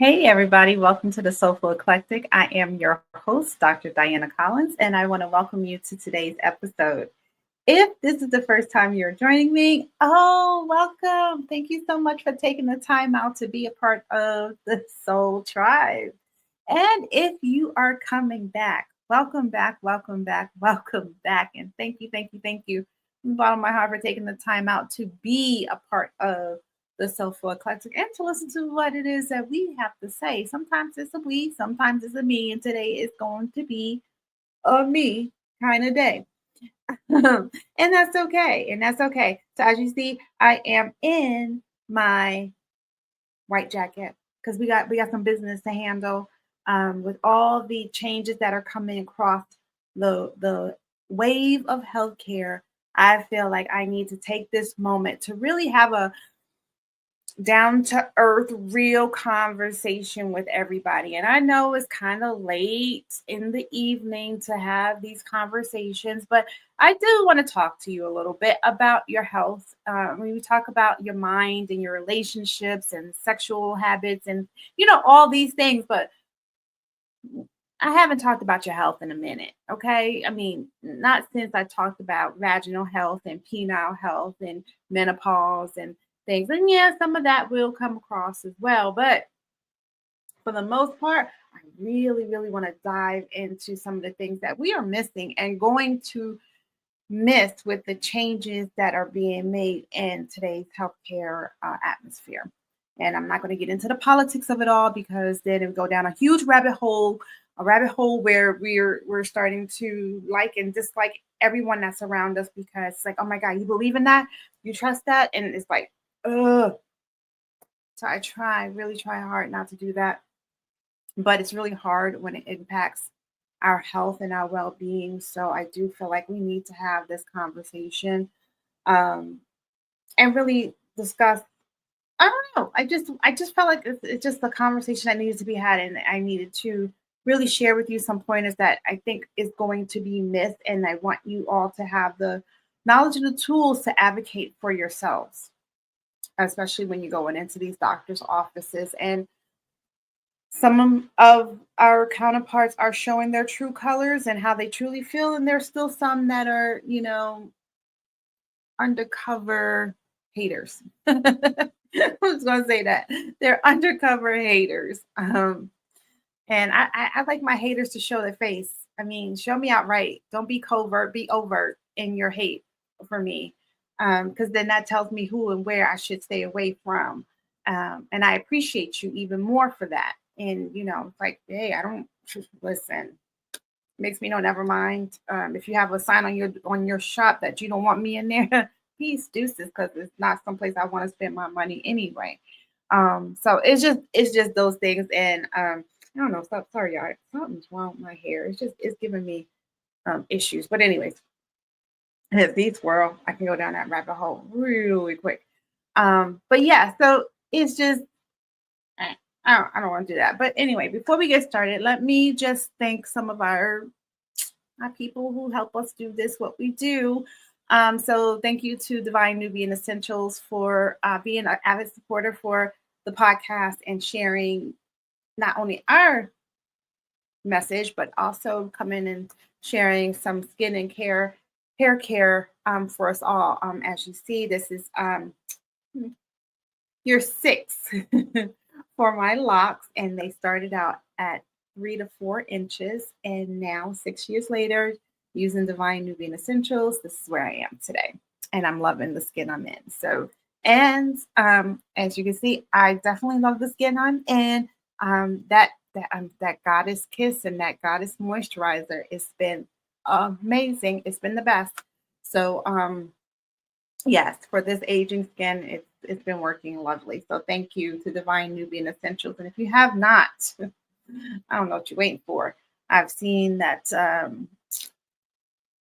Hey, everybody. Welcome to the Soulful Eclectic. I am your host, Dr. Diana Collins, and I want to welcome you to today's episode. If this is the first time you're joining me, welcome. Thank you so much for taking the time out to be a part of the Soul Tribe. And if you are coming back, welcome back, welcome back, welcome back. And thank you from the bottom of my heart for taking the time out to be a part of the Soulful Eclectic and to listen to what it is that we have to say. Sometimes it's a we, sometimes it's a me, and today is going to be a me kind of day. And that's okay. And that's okay. So as you see, I am in my white jacket because we got some business to handle with all the changes that are coming across the wave of healthcare. I feel like I need to take this moment to really have a down to earth, real conversation with everybody. And I know it's kind of late in the evening to have these conversations, but I do want to talk to you a little bit about your health. When we talk about your mind and your relationships and sexual habits and, all these things, but I haven't talked about your health in a minute. Okay. I mean, not since I talked about vaginal health and penile health and menopause and things. And yeah, some of that will come across as well. But for the most part, I really, really want to dive into some of the things that we are missing and going to miss with the changes that are being made in today's healthcare atmosphere. And I'm not going to get into the politics of it all because then it would go down a huge rabbit hole, a rabbit hole where we're starting to like and dislike everyone that's around us because it's like, oh my God, you believe in that? You trust that? And it's like, ugh. So really try hard not to do that. But it's really hard when it impacts our health and our well-being. So I do feel like we need to have this conversation and really discuss. I don't know. I just felt like it's just the conversation that needed to be had, and I needed to really share with you some pointers that I think is going to be missed, and I want you all to have the knowledge and the tools to advocate for yourselves, especially when you're going into these doctors' offices. And some of our counterparts are showing their true colors and how they truly feel, and there's still some that are, undercover haters. I was going to say that they're undercover haters. And I like my haters to show their face. I mean, show me outright. Don't be covert, be overt in your hate for me. Because then that tells me who and where I should stay away from. And I appreciate you even more for that. And, it's like, hey, I don't listen. Makes me know, never mind. If you have a sign on your shop that you don't want me in there, peace, deuces, because it's not someplace I want to spend my money anyway. So it's just those things, and I don't know. Sorry, y'all. Something's wrong with my hair. It's giving me issues. But anyways, if these swirl, I can go down that rabbit hole really quick. But yeah, so it's just I don't want to do that. But anyway, before we get started, let me just thank some of our people who help us do this, what we do. So thank you to Divine Nubian Essentials for being an avid supporter for the podcast and sharing not only our message, but also coming and sharing some skin and hair care for us all. As you see, this is year 6 for my locks, and they started out at 3 to 4 inches, and now 6 years later, using Divine Nubian Essentials, this is where I am today, and I'm loving the skin I'm in. So, and as you can see, I definitely love the skin I'm in. That goddess kiss and that goddess moisturizer, it's been amazing. It's been the best. So, yes, for this aging skin, it's been working lovely. So thank you to Divine Nubian Essentials. And if you have not, I don't know what you're waiting for. I've seen that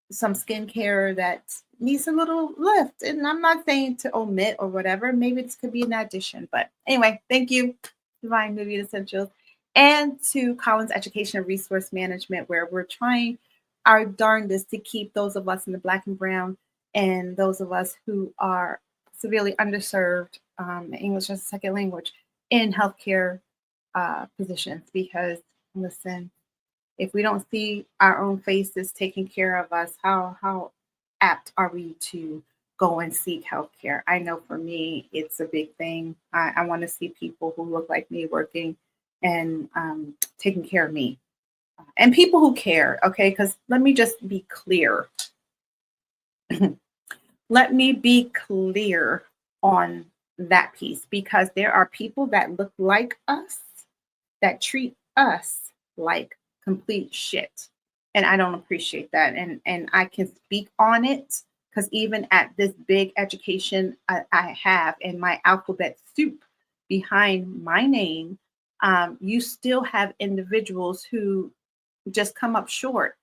some skincare that needs a little lift. And I'm not saying to omit or whatever. Maybe this could be an addition. But anyway, thank you, Divine Nubian Essentials. And to Collins Education and Resource Management, where we're trying our darndest to keep those of us in the Black and Brown and those of us who are severely underserved, English as a second language, in healthcare positions, because listen, if we don't see our own faces taking care of us, how apt are we to go and seek healthcare? I know for me, it's a big thing. I want to see people who look like me working and taking care of me, and people who care. Okay, because let me just be clear. Let me be clear on that piece, because there are people that look like us that treat us like complete shit. And I don't appreciate that. And I can speak on it because even at this big education I have in my alphabet soup behind my name, you still have individuals who just come up short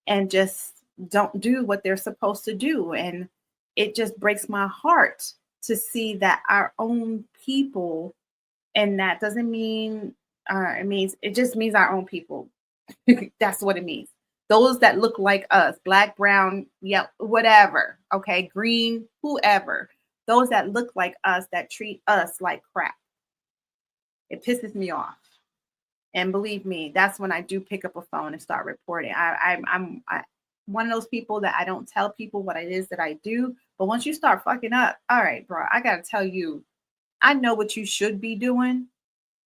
and just don't do what they're supposed to do. And it just breaks my heart to see that our own people, and that doesn't mean, it just means our own people. That's what it means. Those that look like us, black, brown, yeah, whatever, okay, green, whoever, those that look like us, that treat us like crap. It pisses me off. And believe me, that's when I do pick up a phone and start reporting. I'm one of those people that I don't tell people what it is that I do. But once you start fucking up, all right, bro, I got to tell you, I know what you should be doing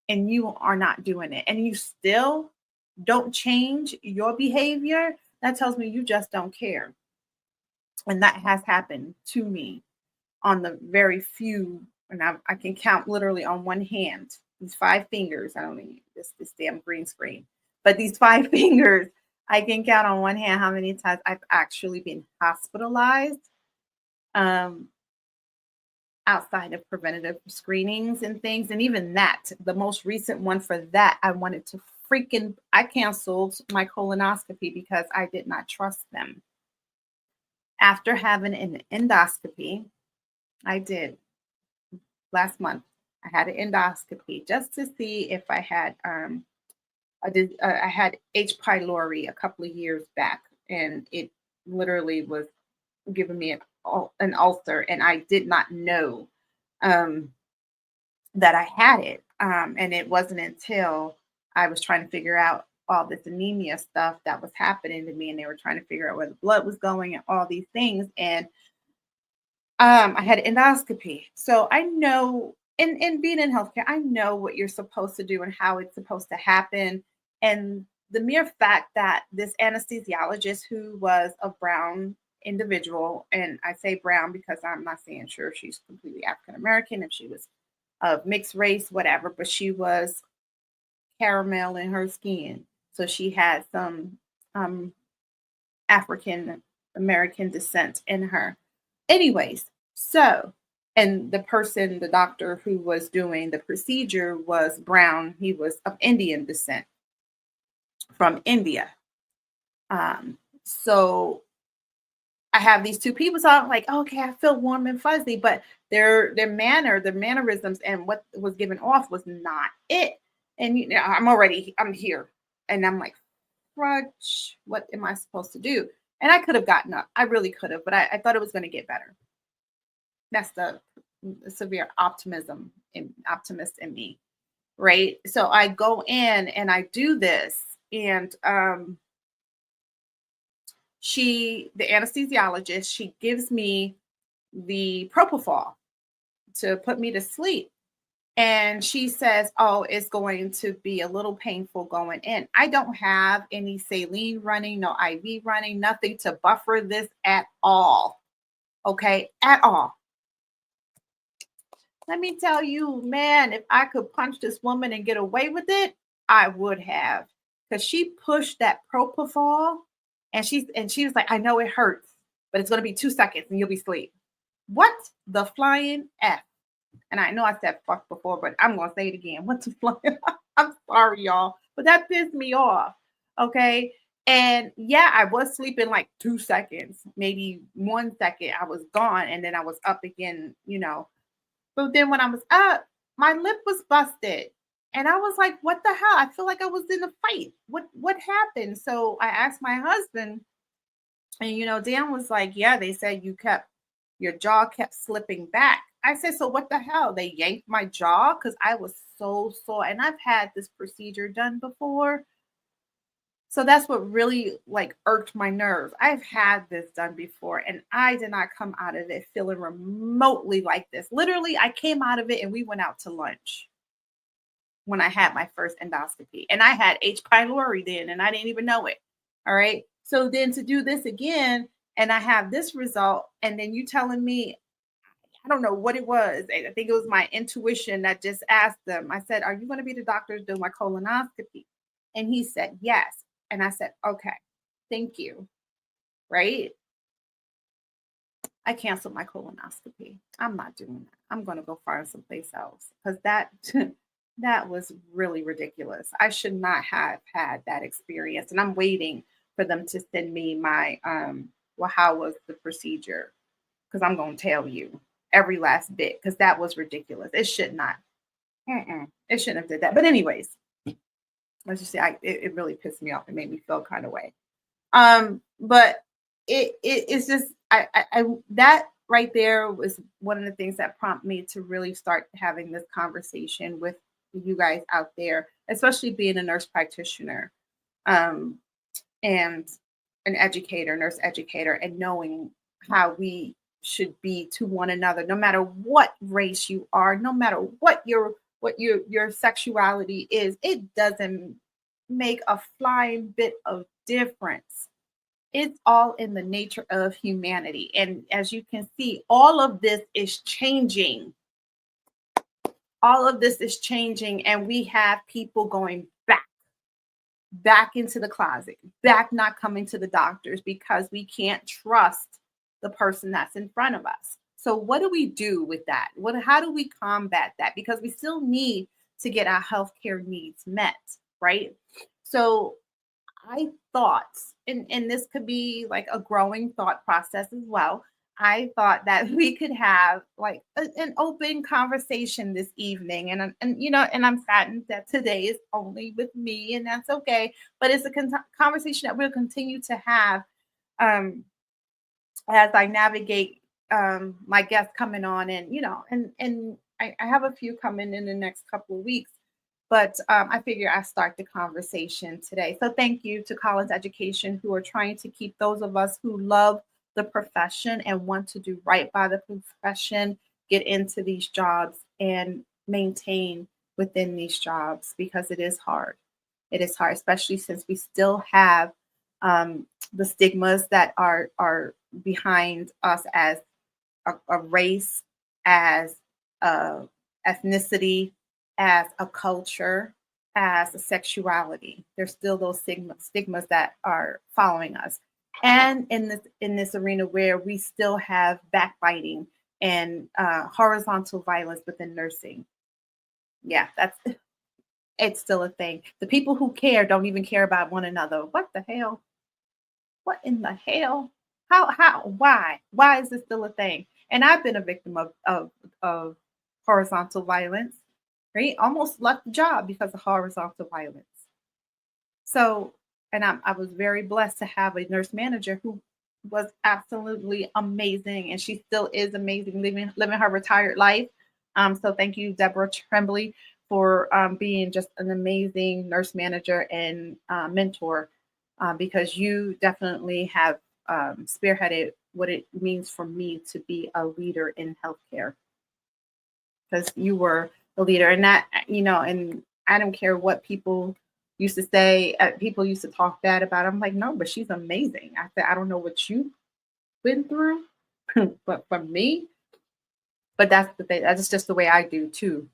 and you are not doing it. And you still don't change your behavior. That tells me you just don't care. And that has happened to me on the very few, and I can count literally on one hand. These 5 fingers, I don't need this damn green screen, but these 5 fingers, I can count on one hand how many times I've actually been hospitalized outside of preventative screenings and things. And even that, the most recent one for that, I canceled my colonoscopy because I did not trust them. After having an endoscopy, I did last month. I had an endoscopy just to see if I had I had H. pylori a couple of years back, and it literally was giving me an ulcer, and I did not know that I had it. And it wasn't until I was trying to figure out all this anemia stuff that was happening to me, and they were trying to figure out where the blood was going and all these things. And I had endoscopy. So I know, and being in healthcare, I know what you're supposed to do and how it's supposed to happen. And the mere fact that this anesthesiologist, who was a brown individual, and I say brown because I'm not saying sure if she's completely African American, if she was of mixed race, whatever, but she was caramel in her skin. So she had some African American descent in her. Anyways, so, and the doctor who was doing the procedure was brown. He was of Indian descent from India. So I have these two people, so I'm like, okay, I feel warm and fuzzy, but their mannerisms, and what was given off was not it. And I'm here, and I'm like, crutch, what am I supposed to do? And I could have gotten up. I really could have, but I thought it was going to get better. That's the severe optimist in me, right? So I go in and I do this, and the anesthesiologist, she gives me the propofol to put me to sleep. And she says, oh, it's going to be a little painful going in. I don't have any saline running, no IV running, nothing to buffer this at all. Okay, at all. Let me tell you, man, if I could punch this woman and get away with it, I would have. Because she pushed that propofol, and she was like, I know it hurts, but it's going to be 2 seconds and you'll be asleep. What the flying F? And I know I said fuck before, but I'm going to say it again. What the flying? I'm sorry, y'all, but that pissed me off. Okay. And yeah, I was sleeping like 2 seconds, maybe 1 second. I was gone, and then I was up again, But then when I was up, my lip was busted. And I was like, what the hell? I feel like I was in a fight. What happened? So I asked my husband, and Dan was like, yeah, they said your jaw kept slipping back. I said, so what the hell? They yanked my jaw because I was so sore. And I've had this procedure done before. So that's what really like irked my nerves. I've had this done before and I did not come out of it feeling remotely like this. Literally, I came out of it and we went out to lunch when I had my first endoscopy. And I had H. pylori then and I didn't even know it. All right. So then to do this again and I have this result, and then you telling me, I don't know what it was. I think it was my intuition that just asked them. I said, "Are you going to be the doctor to do my colonoscopy?" And he said, "Yes." And I said, "Okay, thank you." Right? I canceled my colonoscopy. I'm not doing that. I'm going to go find someplace else because that that was really ridiculous. I should not have had that experience. And I'm waiting for them to send me my well, how was the procedure? Because I'm going to tell you every last bit because that was ridiculous. It should not. It shouldn't have did that. But anyways, let's just say it really pissed me off. It made me feel kind of way. But it's just I that right there was one of the things that prompted me to really start having this conversation with you guys out there, especially being a nurse practitioner, um, and an educator, nurse educator, and knowing how we should be to one another, no matter what race you are, no matter what your sexuality is. It doesn't make a flying bit of difference. It's all in the nature of humanity. And as you can see, all of this is changing. All of this is changing, and we have people going back into the closet, back not coming to the doctors because we can't trust the person that's in front of us. So what do we do with that? How do we combat that? Because we still need to get our healthcare needs met, right? So I thought, and this could be like a growing thought process as well. I thought that we could have like an open conversation this evening, and I'm saddened that today is only with me, and that's okay. But it's a conversation that we'll continue to have um, as I navigate my guests coming on, and I have a few coming in the next couple of weeks. But I figure I start the conversation today. So thank you to Collins Education, who are trying to keep those of us who love the profession and want to do right by the profession get into these jobs and maintain within these jobs, because it is hard. It is hard, especially since we still have the stigmas that are behind us as a race, as a ethnicity, as a culture, as a sexuality. There's still those stigmas that are following us. And in this arena where we still have backbiting and horizontal violence within nursing. Yeah, it's still a thing. The people who care don't even care about one another. What the hell? What in the hell? Why is this still a thing? And I've been a victim of horizontal violence, right? Almost left the job because of horizontal violence. So, and I was very blessed to have a nurse manager who was absolutely amazing, and she still is amazing, living her retired life. So thank you, Deborah Tremblay, for being just an amazing nurse manager and mentor, because you definitely have spearheaded what it means for me to be a leader in healthcare, because you were the leader. And that, and I don't care what people used to say. People used to talk bad about her. I'm like, no, but she's amazing. I said, I don't know what you've been through, but for me, but that's the thing. That's just the way I do too.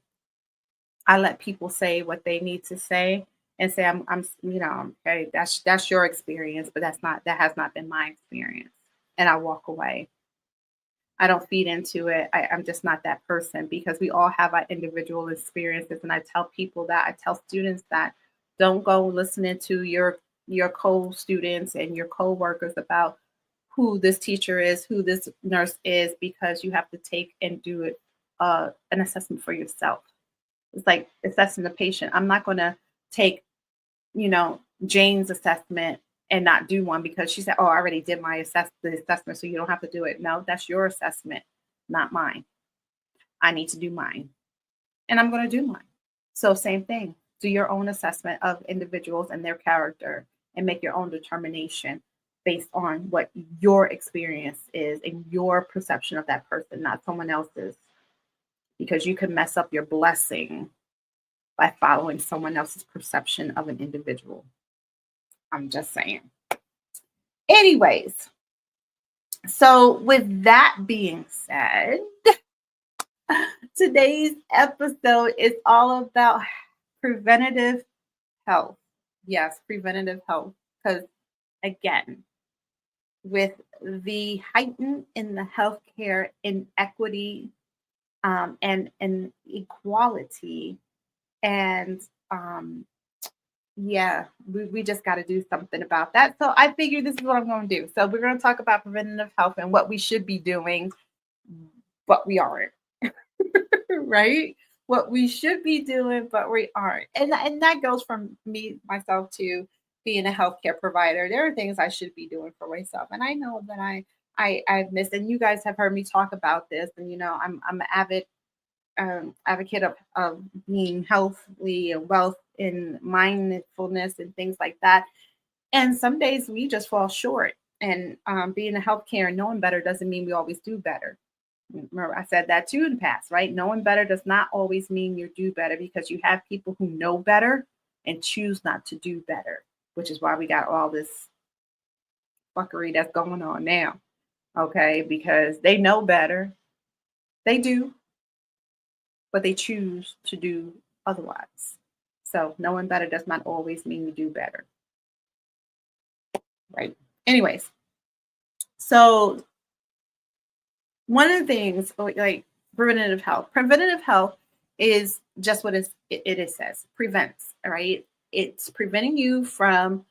I let people say what they need to say and say, okay, that's your experience, but that has not been my experience. And I walk away. I don't feed into it. I'm just not that person, because we all have our individual experiences. And I tell people that, I tell students that, don't go listening to your co-students and your co-workers about who this teacher is, who this nurse is, because you have to take and do it an assessment for yourself. It's like assessing the patient. I'm not going to take, Jane's assessment and not do one because she said, "Oh, I already did the assessment, so you don't have to do it." No, that's your assessment, not mine. I need to do mine, and I'm going to do mine. So, same thing. Do your own assessment of individuals and their character and make your own determination based on what your experience is and your perception of that person, not someone else's, because you can mess up your blessing by following someone else's perception of an individual. I'm just saying. Anyways, so with that being said, today's episode is all about preventative health. Yes, preventative health. Because again, with the heighten in the healthcare inequity and equality, and yeah, we just got to do something about that. So I figured this is what I'm going to do. So we're going to talk about preventative health and what we should be doing, but we aren't. Right? What we should be doing, but we aren't. And that goes from me, myself, to being a healthcare provider. There are things I should be doing for myself. And I know that I've missed, and you guys have heard me talk about this. And, I'm an avid advocate of being healthy and wealth and mindfulness and things like that. And some days we just fall short. And being a healthcare and knowing better doesn't mean we always do better. Remember, I said that too in the past, right? Knowing better does not always mean you do better, because you have people who know better and choose not to do better, which is why we got all this fuckery that's going on now. Okay, because they know better. They do, but they choose to do otherwise. So knowing better does not always mean you do better. Right. Anyways, so one of the things like preventative health is just what it says, prevents, right? It's preventing you from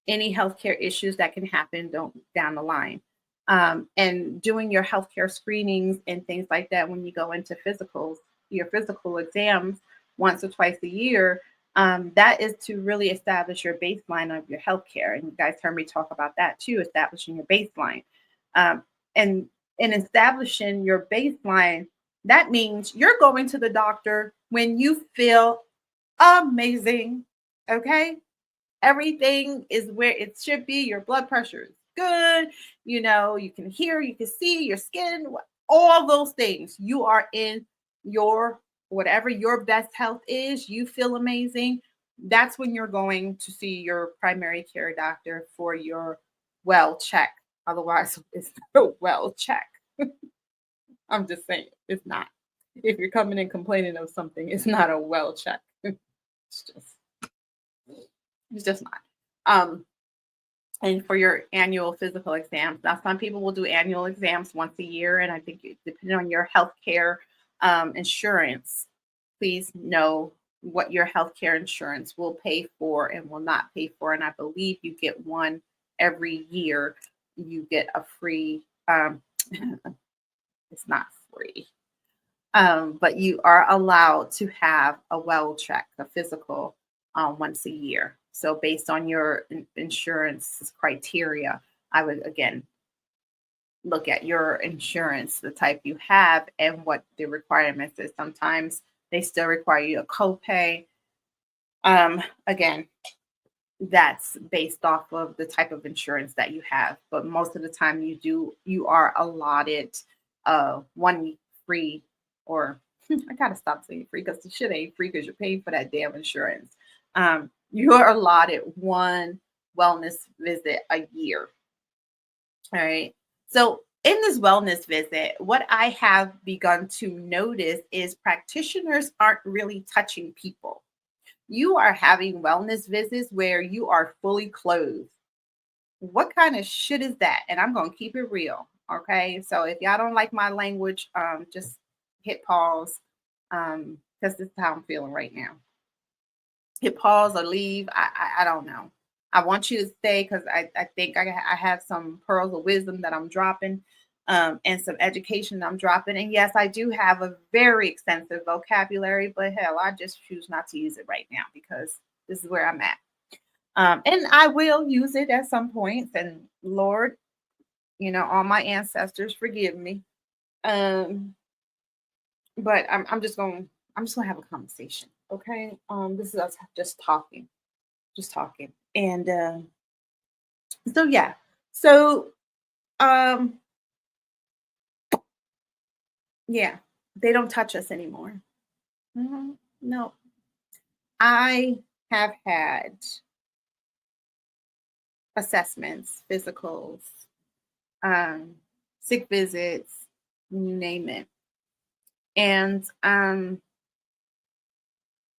any healthcare issues that can happen down the line. And doing your healthcare screenings and things like that when you go into your physical exams once or twice a year, that is to really establish your baseline of your healthcare. And you guys heard me talk about that too, establishing your baseline. And in establishing your baseline, that means you're going to the doctor when you feel amazing. Okay. Everything is where it should be. Your blood pressure is good. You can hear, you can see your skin, all those things. You are in your whatever your best health is. You feel amazing. That's when you're going to see your primary care doctor for your well check. Otherwise, it's no well check. I'm just saying, it's not. If you're coming in complaining of something, it's not a well check. It's just not. And for your annual physical exams. Now, some people will do annual exams once a year, and I think depending on your healthcare insurance, please know what your healthcare insurance will pay for and will not pay for. And I believe you get one every year. You get a free. It's not free, but you are allowed to have a well check, a physical, once a year. So based on your insurance criteria, I would again look at your insurance, the type you have, and what the requirements is. Sometimes they still require you a copay. Again, that's based off of the type of insurance that you have. But most of the time you are allotted one free, or I gotta stop saying free because the shit ain't free because you're paying for that damn insurance. You are allotted one wellness visit a year. All right. So in this wellness visit, what I have begun to notice is practitioners aren't really touching people. You are having wellness visits where you are fully clothed. What kind of shit is that? And I'm going to keep it real. Okay. So if y'all don't like my language, just hit pause. Because this is how I'm feeling right now. Hit pause or leave. I don't know. I want you to stay because I think I have some pearls of wisdom that I'm dropping, and some education that I'm dropping. And yes, I do have a very extensive vocabulary, but hell, I just choose not to use it right now because this is where I'm at. And I will use it at some points. And Lord, all my ancestors forgive me. but I'm just gonna have a conversation. Okay. This is us just talking. And so yeah. So um yeah, they don't touch us anymore. No, I have had assessments, physicals, um, sick visits, you name it. And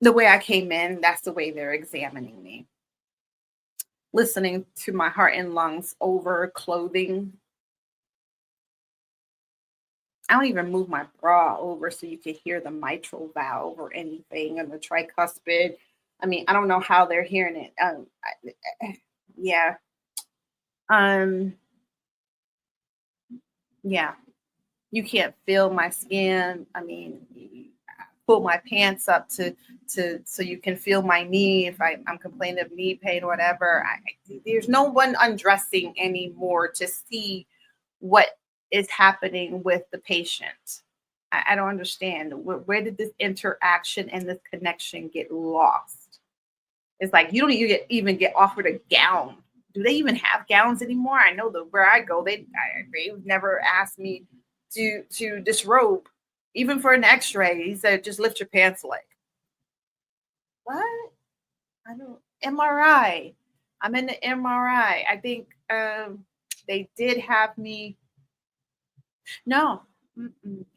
the way I came in, that's the way they're examining me. Listening to my heart and lungs over clothing. I don't even move my bra over so you can hear the mitral valve or anything and the tricuspid. I mean, I don't know how they're hearing it. Yeah. Um, yeah. You can't feel my skin. I mean, pull my pants up to so you can feel my knee if I'm complaining of knee pain or whatever. There's no one undressing anymore to see what is happening with the patient. I don't understand where did this interaction and this connection get lost. It's like you don't even get offered a gown. Do they even have gowns anymore? I know that where I go, they've never asked me to disrobe, even for an X-ray. He said, just lift your pants leg. What? I don't MRI. I'm in the MRI. I think they did have me. No,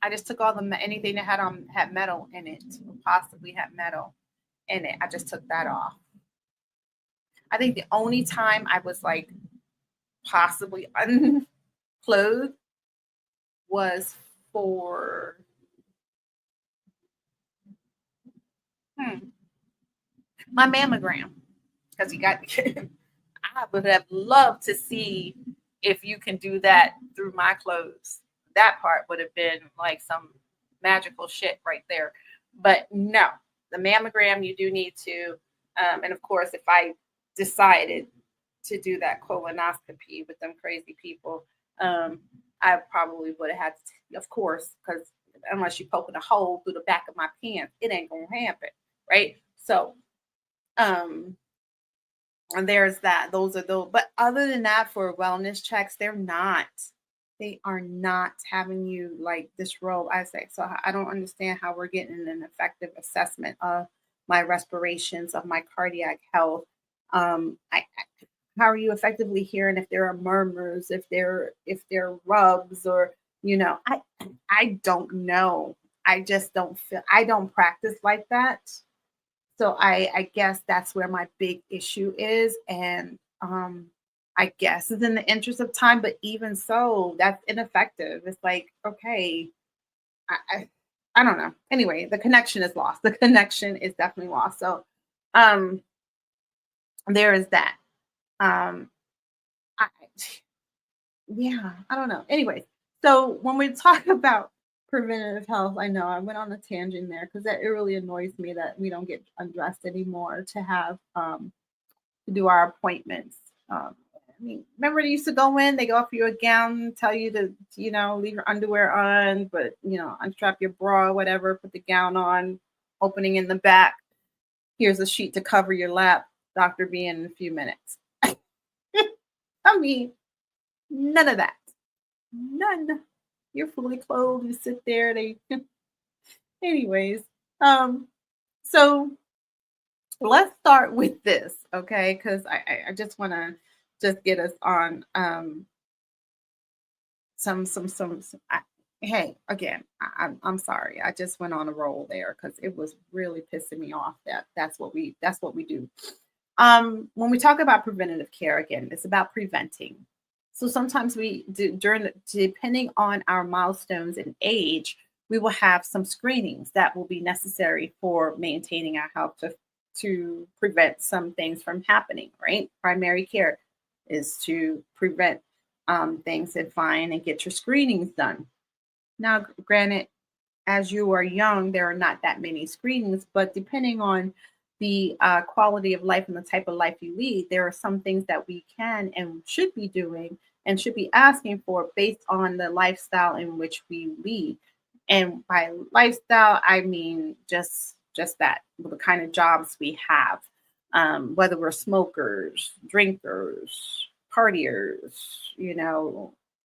I just took all anything that had metal in it, or possibly had metal in it. I just took that off. I think the only time I was like possibly unclothed was for hmm, my mammogram because he got. I would have loved to see if you can do that through my clothes. That part would have been like some magical shit right there. But no, the mammogram you do need to, and of course, if I decided to do that colonoscopy with them crazy people, I probably would have had to, of course, because unless you're poking a hole through the back of my pants, it ain't gonna happen, right? So, um, and there's that. Those are those. But other than that, for wellness checks, they're not. They are not having you like disrobe. I say so. I don't understand how we're getting an effective assessment of my respirations, of my cardiac health. How are you effectively hearing if there are murmurs, if there are rubs, or I don't know. I just don't feel. I don't practice like that. So I guess that's where my big issue is. And I guess it's in the interest of time, but even so, that's ineffective. It's like, okay, I, I, I don't know. Anyway, the connection is lost. The connection is definitely lost. So um there is that. Um I, yeah, I don't know. Anyway, so when we talk about preventative health, I know I went on a tangent there because that it really annoys me that we don't get undressed anymore to have to do our appointments. I mean, remember they used to go in, they go offer you a gown, tell you to, leave your underwear on, but unstrap your bra, whatever, put the gown on, opening in the back. Here's a sheet to cover your lap. Doctor be in a few minutes. I mean, none of that. None. You're fully clothed. You sit there. They, anyways. Um. So let's start with this, okay? Because I just want to just get us on hey, again, I'm sorry. I just went on a roll there because it was really pissing me off that that's what we do. When we talk about preventative care, again, it's about preventing. So sometimes we do depending on our milestones and age, we will have some screenings that will be necessary for maintaining our health to prevent some things from happening, right? Primary care is to prevent things and find and get your screenings done. Now, granted, as you are young, there are not that many screenings, but depending on the quality of life and the type of life you lead, there are some things that we can and should be doing and should be asking for based on the lifestyle in which we lead. And by lifestyle, I mean just that, the kind of jobs we have, whether we're smokers, drinkers, partiers,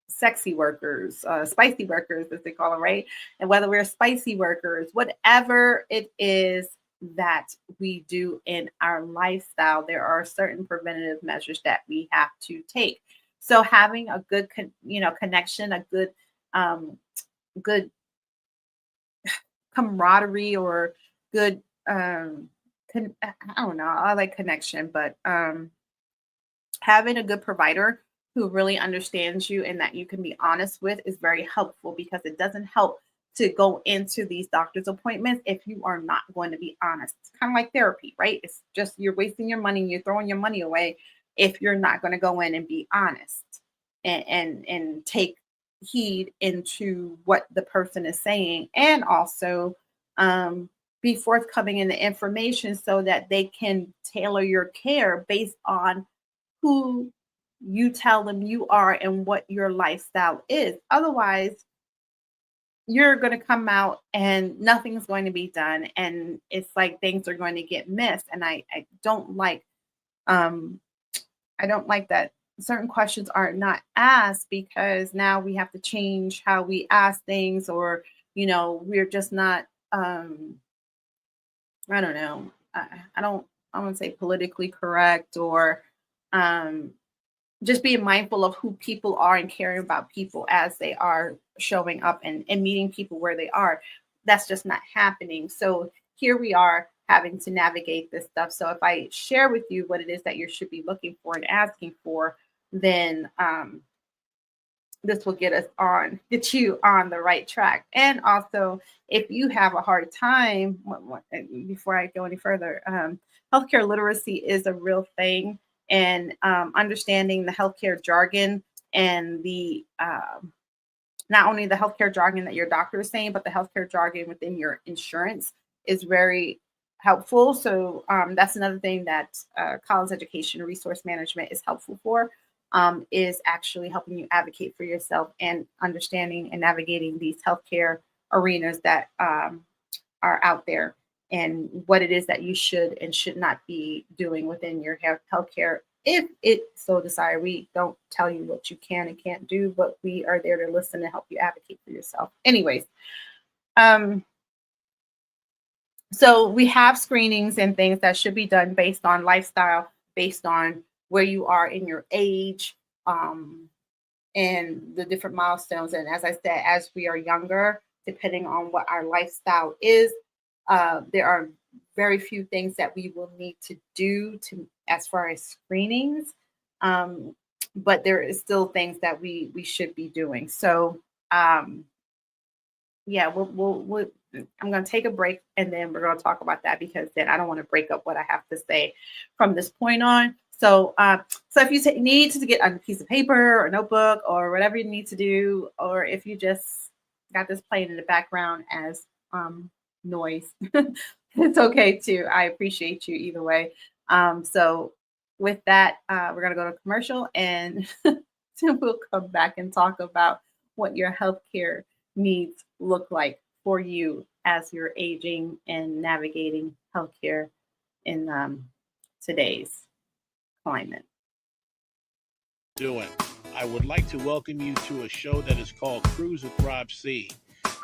sexy workers, spicy workers, as they call them, right? And whether we're spicy workers, whatever it is that we do in our lifestyle, there are certain preventative measures that we have to take. So having a good, connection, a good camaraderie, or good, I don't know, I like connection, but having a good provider who really understands you and that you can be honest with is very helpful, because it doesn't help to go into these doctor's appointments if you are not going to be honest. It's kind of like therapy, right? It's just you're wasting your money, you're throwing your money away if you're not going to go in and be honest and take heed into what the person is saying, and also be forthcoming in the information so that they can tailor your care based on who you tell them you are and what your lifestyle is. Otherwise, you're going to come out and nothing's going to be done, and it's like things are going to get missed. And I don't like that certain questions are not asked, because now we have to change how we ask things, or we're just not I don't know. I won't say politically correct, or just being mindful of who people are and caring about people as they are showing up and meeting people where they are. That's just not happening. So here we are having to navigate this stuff. So if I share with you what it is that you should be looking for and asking for, then this will get you on the right track. And also, if you have a hard time, before I go any further, healthcare literacy is a real thing, and understanding the healthcare jargon and the not only the healthcare jargon that your doctor is saying, but the healthcare jargon within your insurance is very helpful. So that's another thing that college education resource management is helpful for, is actually helping you advocate for yourself and understanding and navigating these healthcare arenas that are out there, and what it is that you should and should not be doing within your healthcare. If it so desire, we don't tell you what you can and can't do, but we are there to listen and help you advocate for yourself. Anyways, so we have screenings and things that should be done based on lifestyle, based on where you are in your age, and the different milestones. And as I said, as we are younger, depending on what our lifestyle is, there are very few things that we will need to do as far as screenings, but there is still things that we should be doing. So yeah, we'll I'm going to take a break, and then we're going to talk about that, because then I don't want to break up what I have to say from this point on. So if you need to get a piece of paper or notebook or whatever you need to do, or if you just got this playing in the background as noise, it's okay too. I appreciate you either way. So with that, we're going to go to commercial, and then we'll come back and talk about what your healthcare needs look like for you as you're aging and navigating healthcare in today's climate. I would like to welcome you to a show that is called Cruise with Rob C.,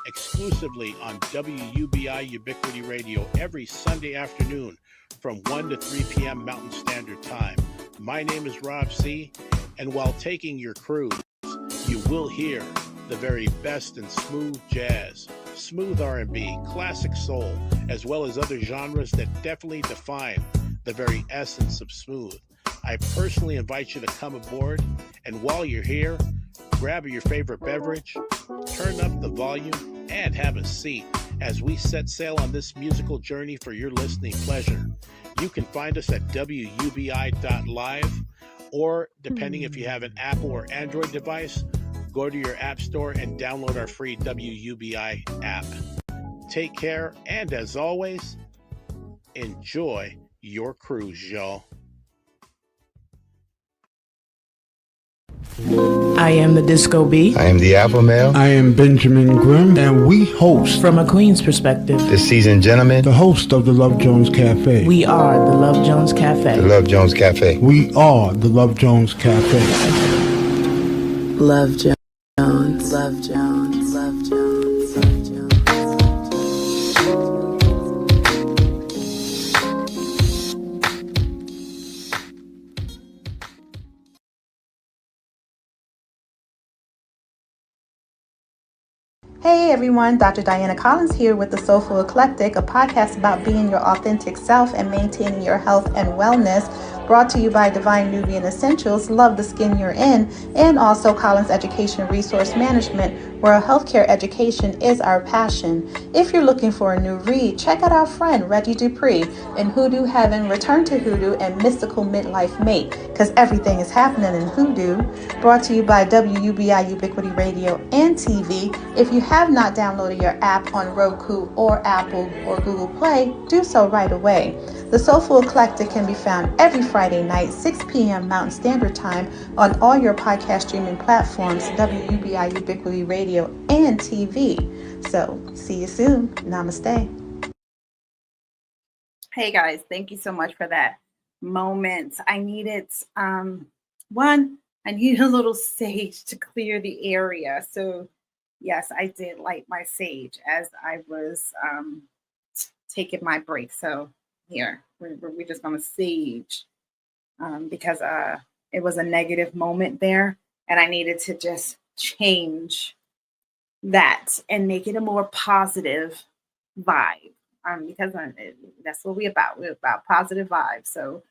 exclusively on WUBI Ubiquity Radio every Sunday afternoon from 1 to 3 p.m. Mountain Standard Time. My name is Rob C., and while taking your cruise, you will hear the very best in smooth jazz, smooth R&B, classic soul, as well as other genres that definitely define the very essence of smooth. I personally invite you to come aboard, and while you're here, grab your favorite beverage, turn up the volume, and have a seat as we set sail on this musical journey for your listening pleasure. You can find us at wubi.live, or depending if you have an Apple or Android device, go to your app store and download our free WUBI app. Take care, and as always, enjoy your cruise, y'all. I am the Disco Bee. I am the Alpha Male. I am Benjamin Grimm, and we host From a Queen's perspective. The seasoned gentleman. The host of the Love Jones Cafe. We are the Love Jones Cafe. The Love Jones Cafe. We are the Love Jones Cafe. Love Jones. Love Jones. Love Jones. Love Jones. Hey everyone, Dr. Diana Collins here with the Soulful Eclectic, a podcast about being your authentic self and maintaining your health and wellness, brought to you by Divine Nubian Essentials, Love the Skin You're In, and also Collins Education Resource Management, where healthcare education is our passion. If you're looking for a new read, check out our friend Reggie Dupree in Hoodoo Heaven, Return to Hoodoo, and Mystical Midlife Mate, because everything is happening in Hoodoo, brought to you by WUBI Ubiquity Radio and TV. If you have not downloaded your app on Roku or Apple or Google Play, do so right away. The Soulful Eclectic can be found every Friday night, 6 p.m. Mountain Standard Time on all your podcast streaming platforms, WUBI Ubiquity Radio and TV. So, see you soon. Namaste. Hey guys, thank you so much for that moment. I needed, I needed a little sage to clear the area. So, yes, I did light my sage as I was taking my break. So here, we're just going to sage because it was a negative moment there. And I needed to just change that and make it a more positive vibe because that's what we're about. We're about positive vibes. So,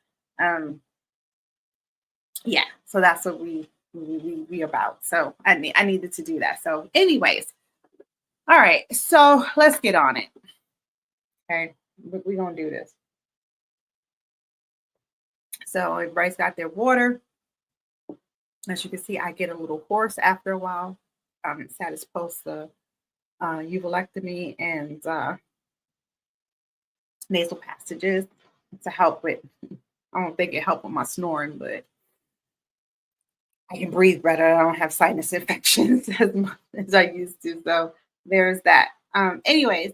yeah, so that's what we about. So I needed to do that. So anyways, all right, so let's get on it. Okay, we're gonna do this. So everybody's got their water. As you can see, I get a little hoarse after a while. It's had its post uvulectomy and nasal passages to help with. I don't think it helped with my snoring, but I can breathe better. I don't have sinus infections as much as I used to. So there's that. Anyways,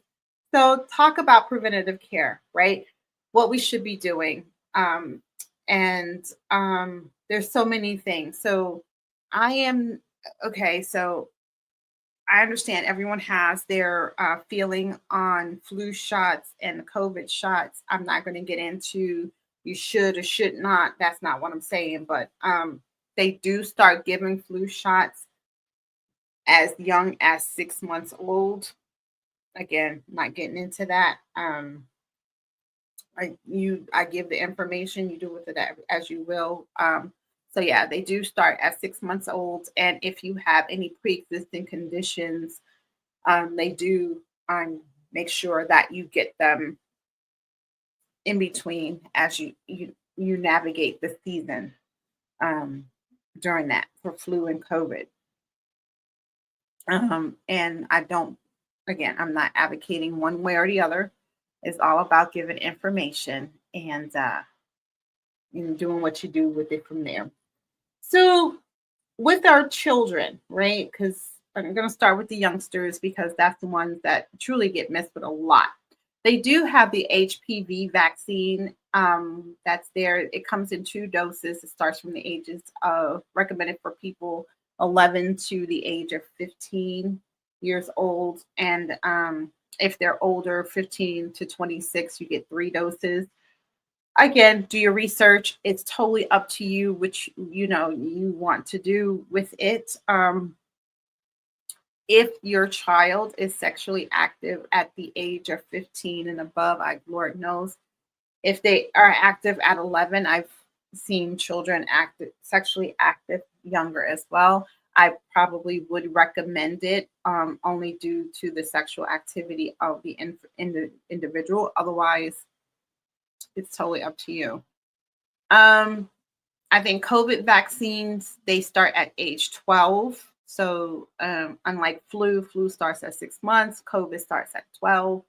so talk about preventative care, right? What we should be doing. And there's so many things. So so I understand everyone has their feeling on flu shots and COVID shots. I'm not going to get into you should or should not. That's not what I'm saying. But they do start giving flu shots as young as 6 months old. Again, not getting into that. I give the information, you do with it as you will. So yeah, they do start at 6 months old. And if you have any pre-existing conditions, they do make sure that you get them in between as you navigate the season during that for flu and COVID. And I'm not advocating one way or the other. It's all about giving information and doing what you do with it from there. So with our children, right? Because I'm going to start with the youngsters because that's the ones that truly get missed with a lot. They do have the HPV vaccine that's there. It comes in 2 doses. It starts from the ages of recommended for people 11 to the age of 15 years old. And if they're older, 15 to 26, you get 3 doses. Again, do your research. It's totally up to you, which you want to do with it. If your child is sexually active at the age of 15 and above, Lord knows, if they are active at 11, I've seen children sexually active younger as well. I probably would recommend it only due to the sexual activity of the individual. Otherwise, it's totally up to you. I think COVID vaccines, they start at age 12. So unlike flu starts at 6 months, COVID starts at 12.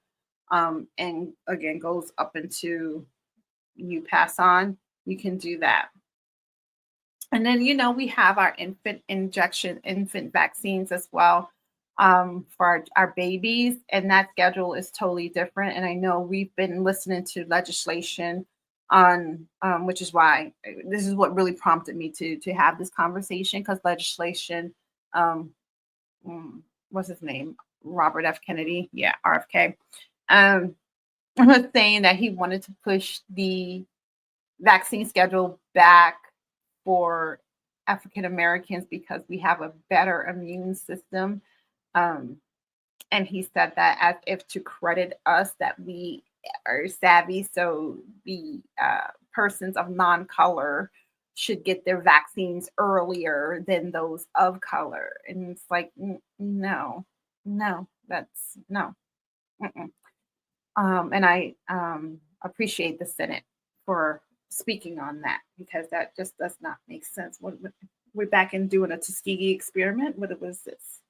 And again, goes up into you pass on, you can do that. And then, we have our infant vaccines as well, for our babies. And that schedule is totally different. And I know we've been listening to legislation on, which is why this is what really prompted me to have this conversation, because legislation, um, what's his name? Robert F. Kennedy. Yeah, RFK. Um, was saying that he wanted to push the vaccine schedule back for African Americans because we have a better immune system. Um, and he said that as if to credit us that we are savvy, so the persons of non-color should get their vaccines earlier than those of color. And it's like, no, that's no. Mm-mm. And I appreciate the Senate for speaking on that, because that just does not make sense. We're back in doing a Tuskegee experiment. What was this?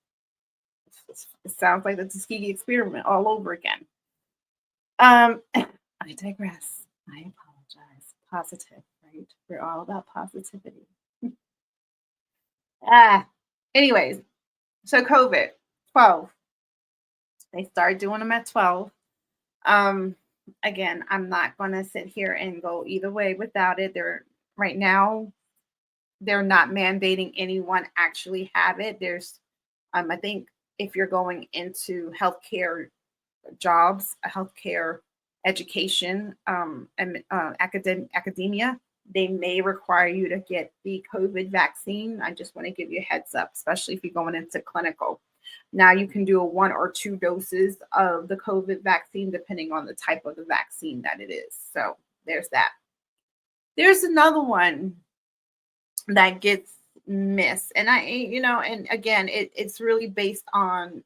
It sounds like the Tuskegee experiment all over again. I digress. I apologize. Positive, right? We're all about positivity. Anyways, so COVID 12. They started doing them at 12. Again, I'm not going to sit here and go either way without it. Right now, they're not mandating anyone actually have it. There's, I think if you're going into healthcare jobs, healthcare education, and academia, they may require you to get the COVID vaccine. I just want to give you a heads up, especially if you're going into clinical. Now you can do a 1 or 2 doses of the COVID vaccine, depending on the type of the vaccine that it is. So there's that. There's another one that gets missed. And and again, it's really based on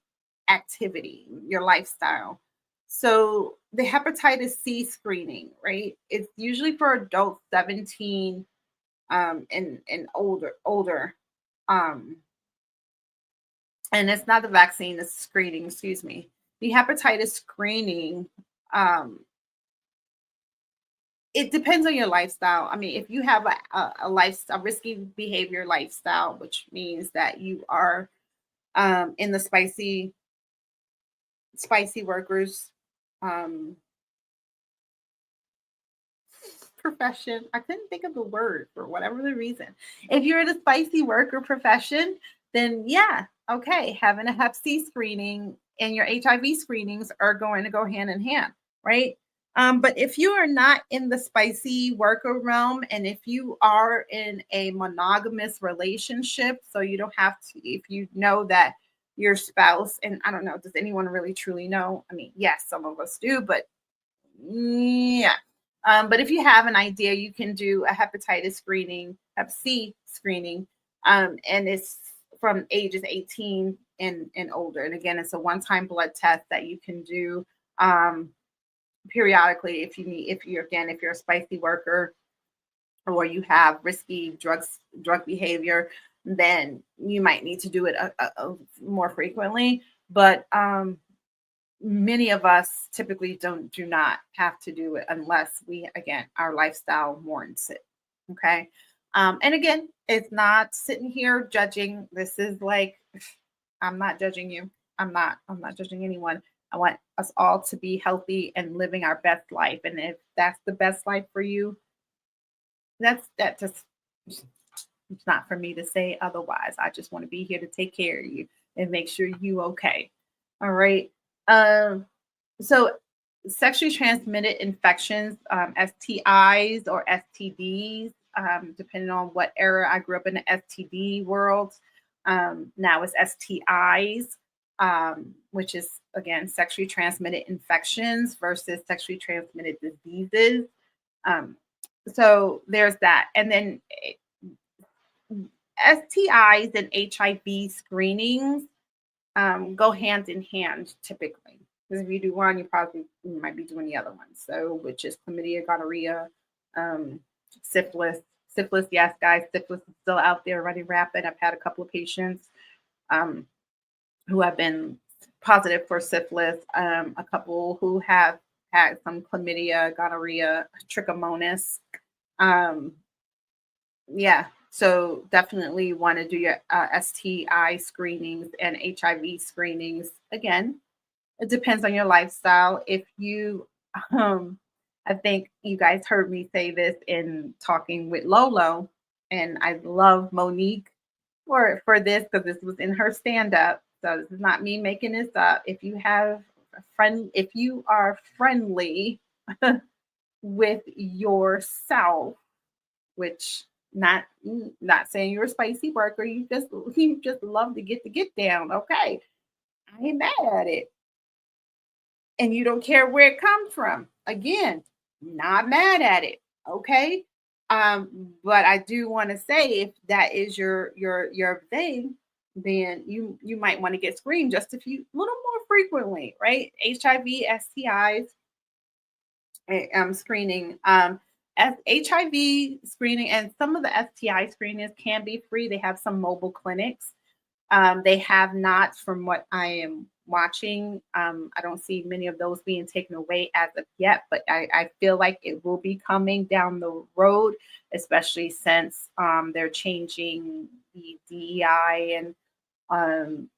activity, your lifestyle. So the hepatitis C screening, right? It's usually for adults 17 and older. And it's not the vaccine, it's screening, excuse me. The hepatitis screening, it depends on your lifestyle. I mean, if you have a risky behavior lifestyle, which means that you are in the spicy workers profession. I couldn't think of the word for whatever the reason. If you're in a spicy worker profession, then yeah, okay, having a Hep C screening and your HIV screenings are going to go hand in hand, right? But if you are not in the spicy worker realm, and if you are in a monogamous relationship, so you don't have to, if you know that your spouse, and I don't know, does anyone really truly know? I mean, yes, some of us do, but yeah. But if you have an idea, you can do a hepatitis screening, Hep C screening, and it's from ages 18 and older. And again, it's a one-time blood test that you can do periodically if you're a spicy worker, or you have risky drug behavior, then you might need to do it more frequently. But many of us typically do not have to do it unless our lifestyle warrants it. Okay. And again, it's not sitting here judging. This is like, I'm not judging you. I'm not judging anyone. I want us all to be healthy and living our best life. And if that's the best life for you, it's not for me to say otherwise. I just want to be here to take care of you and make sure you okay. All right. So sexually transmitted infections, STIs or STDs, depending on what era. I grew up in the STD world. Now it's STIs, which is, again, sexually transmitted infections versus sexually transmitted diseases. So there's that. And then STIs and HIV screenings go hand in hand typically. Because if you do one, you might be doing the other one. So, which is chlamydia, gonorrhea, syphilis. Syphilis, yes, guys, syphilis is still out there, running rapid. I've had a couple of patients who have been positive for syphilis, a couple who have had some chlamydia, gonorrhea, trichomonas. Yeah, So definitely want to do your STI screenings and HIV screenings. Again, it depends on your lifestyle. If you, I think you guys heard me say this in talking with Lolo, and I love Monique for this because this was in her stand up. So this is not me making this up. If you have a friend, if you are friendly with yourself, which not saying you're a spicy worker, you just love to get down. Okay, I ain't mad at it, and you don't care where it comes from. Again, not mad at it. Okay. But I do want to say if that is your thing, then you might want to get screened just a little more frequently, right? HIV, STIs, screening. As HIV screening and some of the STI screenings can be free. They have some mobile clinics. They have not, from what I am watching. I don't see many of those being taken away as of yet, but I feel like it will be coming down the road, especially since they're changing the DEI um,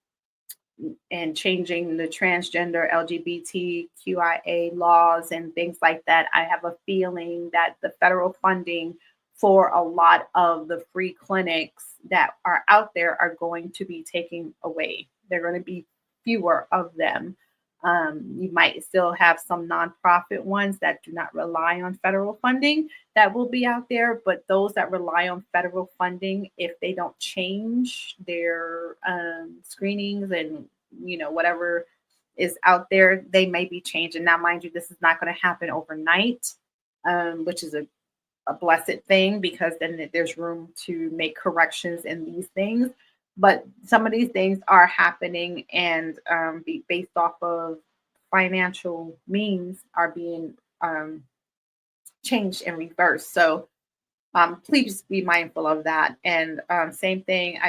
and changing the transgender LGBTQIA laws and things like that. I have a feeling that the federal funding for a lot of the free clinics that are out there are going to be taken away. They're going to be fewer of them. You might still have some nonprofit ones that do not rely on federal funding that will be out there, but those that rely on federal funding, if they don't change their screenings and whatever is out there, they may be changing. Now, mind you, this is not going to happen overnight, which is a blessed thing because then there's room to make corrections in these things. But some of these things are happening and be based off of financial means are being changed and reversed. So please be mindful of that. And same thing,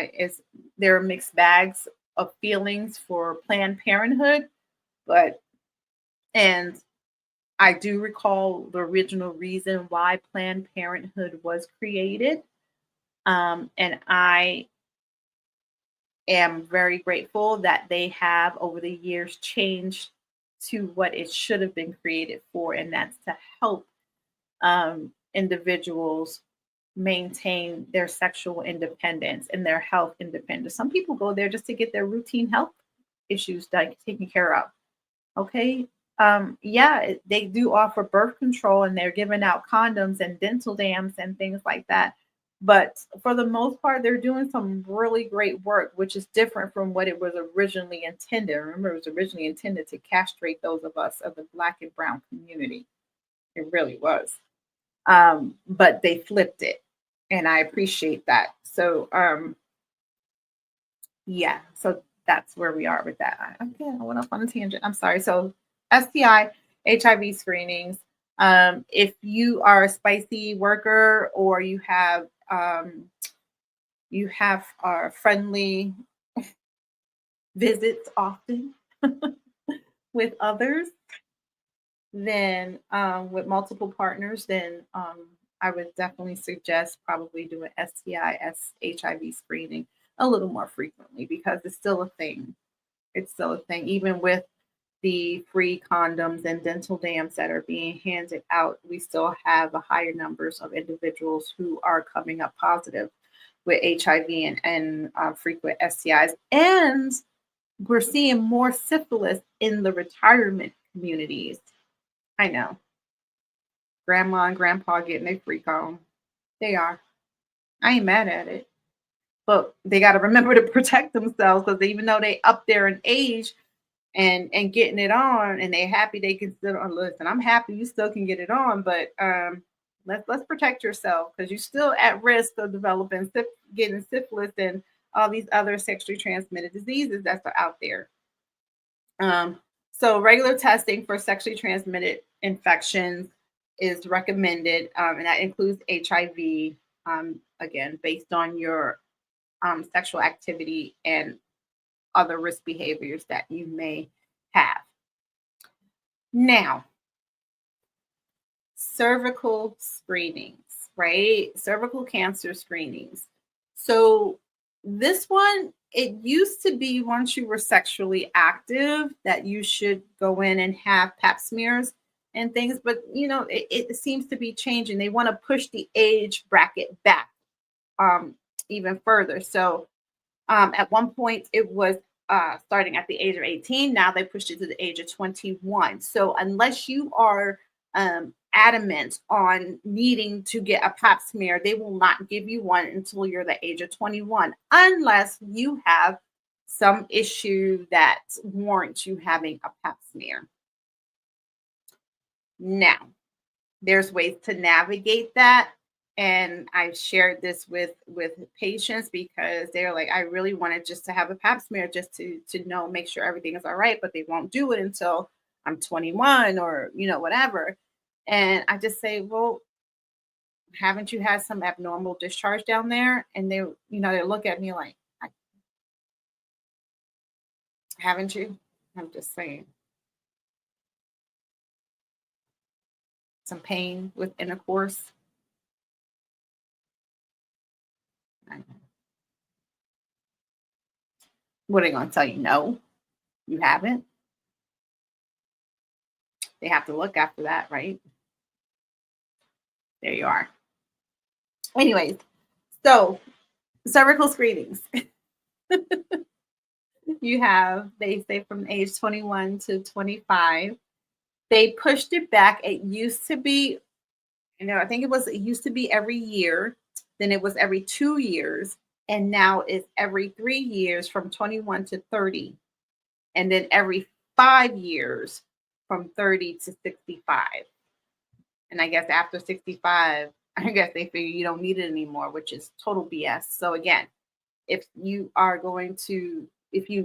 there are mixed bags of feelings for Planned Parenthood, and I do recall the original reason why Planned Parenthood was created. And I am very grateful that they have over the years changed to what it should have been created for, and that's to help individuals maintain their sexual independence and their health independence. Some people go there just to get their routine health issues taken care of. Okay. Yeah, they do offer birth control and they're giving out condoms and dental dams and things like that. But for the most part, they're doing some really great work, which is different from what it was originally intended. Remember, it was originally intended to castrate those of us of the Black and brown community. It really was. But they flipped it. And I appreciate that. So, yeah, so that's where we are with that. Again, I went off on a tangent. I'm sorry. So, STI, HIV screenings. If you are a spicy worker or you have friendly visits often with others, then with multiple partners, then I would definitely suggest probably doing STI, HIV screening a little more frequently because it's still a thing. It's still a thing, even with the free condoms and dental dams that are being handed out. We still have a higher numbers of individuals who are coming up positive with HIV and frequent STIs, and we're seeing more syphilis in the retirement communities. I know. Grandma and grandpa getting their freak on. They are. I ain't mad at it. But they got to remember to protect themselves because even though they up there in age and getting it on and they happy they can still listen, I'm happy you still can get it on, but let's protect yourself because you're still at risk of developing getting syphilis and all these other sexually transmitted diseases that are out there. So regular testing for sexually transmitted infections is recommended, and that includes HIV, again, based on your sexual activity and other risk behaviors that you may have. Now, cervical screenings, right? Cervical cancer screenings. So this one, it used to be once you were sexually active that you should go in and have pap smears and things, but it seems to be changing. They want to push the age bracket back even further. So at one point it was starting at the age of 18. Now they pushed it to the age of 21. So unless you are adamant on needing to get a pap smear, they will not give you one until you're the age of 21, unless you have some issue that warrants you having a pap smear. Now, there's ways to navigate that. And I've shared this with patients because they're like, I really wanted just to have a pap smear just to know, make sure everything is all right, but they won't do it until I'm 21 or, whatever. And I just say, well, haven't you had some abnormal discharge down there? And they look at me like, haven't you? I'm just saying. Some pain with intercourse. What are they going to tell you? No, you haven't. They have to look after that, right? There you are. Anyways, so cervical screenings. You have, they say from age 21 to 25. They pushed it back. It used to be, I think it used to be every year. Then it was every 2 years. And now it's every 3 years from 21 to 30. And then every 5 years from 30 to 65. And I guess after 65, I guess they figure you don't need it anymore, which is total BS. So again, if you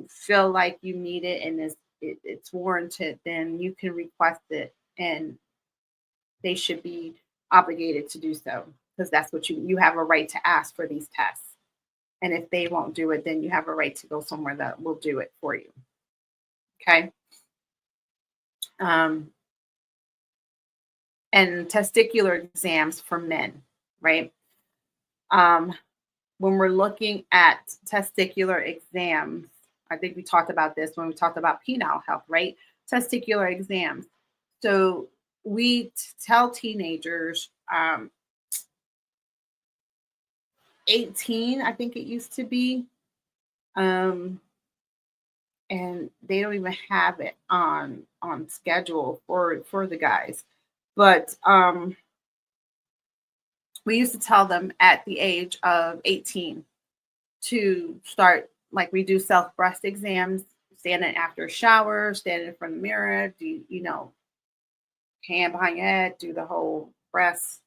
feel like you need it and it's warranted, then you can request it, and they should be obligated to do so, because that's what you have a right to ask for these tests. And if they won't do it, then you have a right to go somewhere that will do it for you. Okay. And testicular exams for men, right? When we're looking at testicular exams, I think we talked about this when we talked about penile health, right? Testicular exams. So we tell teenagers, 18, I think it used to be, and they don't even have it on schedule for the guys. But we used to tell them at the age of 18 to start, like we do self breast exams, standing after a shower, standing in front of the mirror, do, hand behind your head, do the whole breast.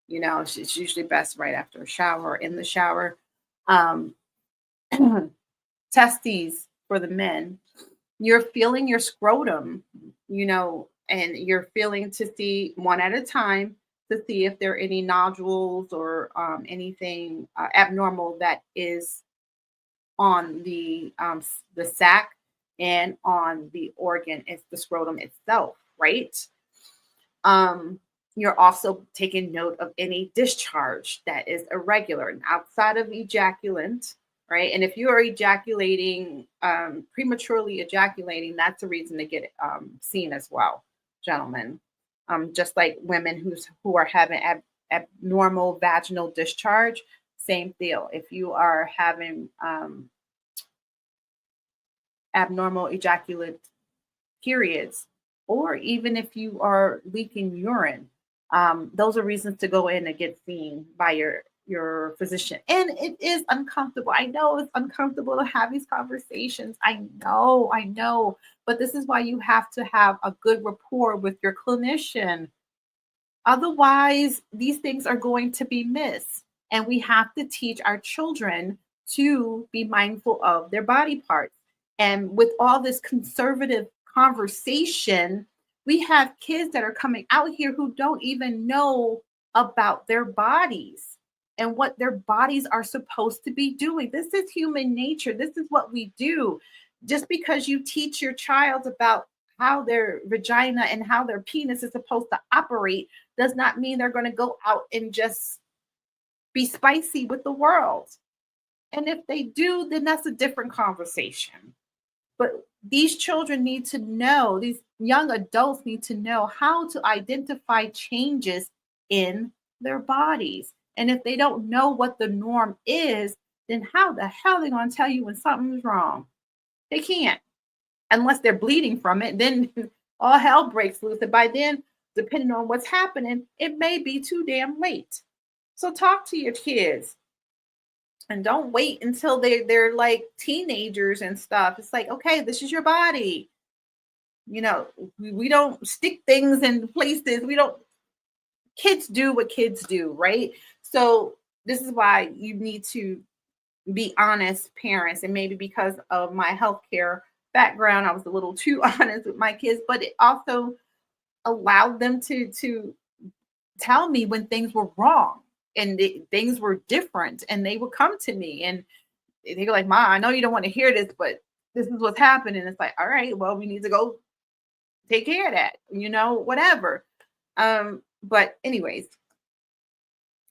It's usually best right after a shower or in the shower. Testes for the men, you're feeling your scrotum, and you're feeling to see one at a time to see if there are any nodules or anything abnormal that is on the sac and on the organ. It's the scrotum itself, right? You're also taking note of any discharge that is irregular and outside of ejaculant, right? And if you are ejaculating, prematurely ejaculating, that's a reason to get seen as well, gentlemen. Just like women who are having abnormal vaginal discharge, same deal. If you are having abnormal ejaculate periods, or even if you are leaking urine, those are reasons to go in and get seen by your physician. And it is uncomfortable. I know it's uncomfortable to have these conversations. I know. But this is why you have to have a good rapport with your clinician. Otherwise, these things are going to be missed. And we have to teach our children to be mindful of their body parts. And with all this conservative conversation, we have kids that are coming out here who don't even know about their bodies and what their bodies are supposed to be doing. This is human nature. This is what we do. Just because you teach your child about how their vagina and how their penis is supposed to operate does not mean they're going to go out and just be spicy with the world. And if they do, then that's a different conversation. But these children need to know, these young adults need to know how to identify changes in their bodies. And if they don't know what the norm is, then how the hell are they going to tell you when something's wrong? They can't, unless they're bleeding from it. Then all hell breaks loose. And by then, depending on what's happening, it may be too damn late. So talk to your kids. And don't wait until they're like teenagers and stuff. It's like, okay, this is your body. You know, we don't stick things in places. Kids do what kids do, right? So this is why you need to be honest parents. And maybe because of my healthcare background, I was a little too honest with my kids, but it also allowed them to tell me when things were wrong. And things were different, and they would come to me and they go like, "Ma, I know you don't want to hear this, but this is what's happening." It's like, all right, well, we need to go take care of that, whatever. But anyways,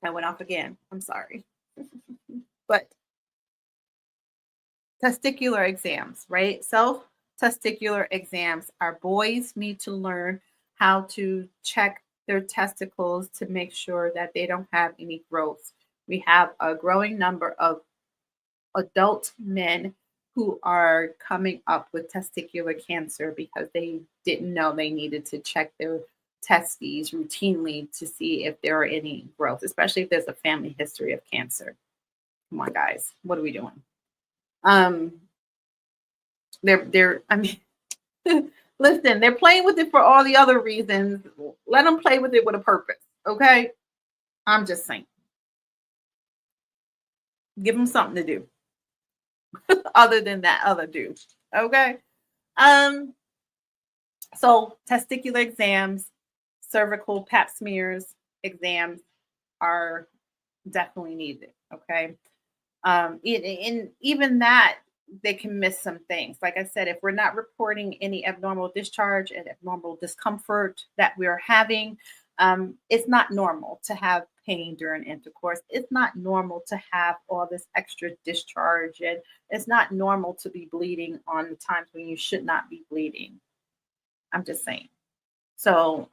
I went off again. I'm sorry. But testicular exams, right? Self-testicular exams. Our boys need to learn how to check their testicles to make sure that they don't have any growth. We have a growing number of adult men who are coming up with testicular cancer because they didn't know they needed to check their testes routinely to see if there are any growth, especially if there's a family history of cancer. Come on, guys, what are we doing? Listen, they're playing with it for all the other reasons. Let them play with it with a purpose, okay? I'm just saying. Give them something to do other than that other dude, okay? So testicular exams, cervical pap smears exams are definitely needed, okay? And even that, they can miss some things. Like I said, if we're not reporting any abnormal discharge and abnormal discomfort that we're having, it's not normal to have pain during intercourse. It's not normal to have all this extra discharge, and it's not normal to be bleeding on the times when you should not be bleeding. I'm just saying. So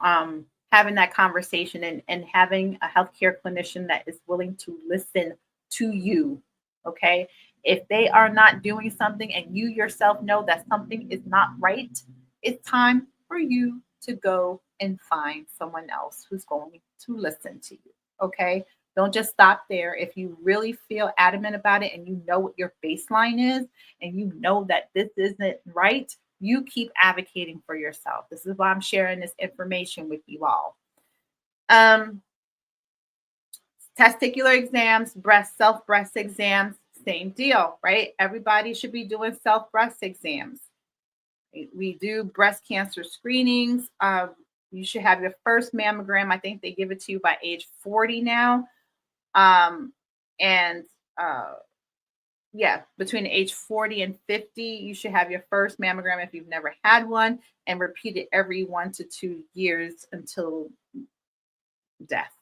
having that conversation and having a healthcare clinician that is willing to listen to you, okay? If they are not doing something and you yourself know that something is not right, it's time for you to go and find someone else who's going to listen to you, okay? Don't just stop there. If you really feel adamant about it and you know what your baseline is and you know that this isn't right, you keep advocating for yourself. This is why I'm sharing this information with you all. Testicular exams, self-breast exams, same deal, right? Everybody should be doing self-breast exams. We do breast cancer screenings. You should have your first mammogram. I think they give it to you by age 40 now. Between age 40 and 50, you should have your first mammogram if you've never had one, and repeat it every 1 to 2 years until death.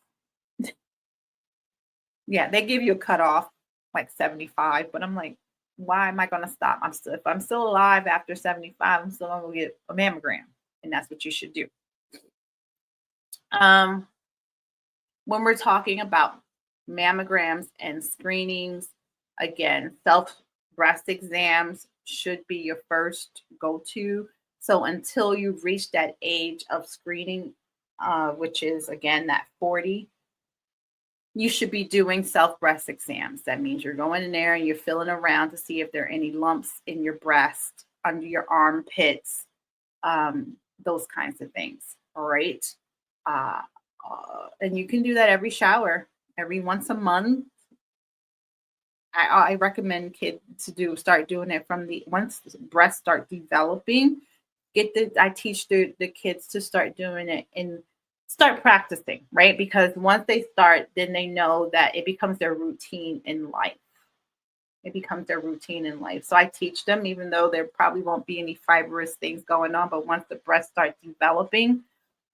Yeah, they give you a cutoff like 75, but I'm like, why am I going to stop? If I'm still alive after 75, I'm still going to get a mammogram, and that's what you should do. When we're talking about mammograms and screenings, again, self-breast exams should be your first go-to. So until you reach that age of screening, which is, again, that 40, you should be doing self-breast exams. That means you're going in there and you're feeling around to see if there are any lumps in your breast, under your armpits, those kinds of things. All right. And you can do that every shower, every once a month. I recommend kids to start doing it once the breasts start developing. I teach the kids to start doing it and start practicing, right? Because once they start, then they know that it becomes their routine in life. So I teach them, even though there probably won't be any fibrous things going on, but once the breasts start developing,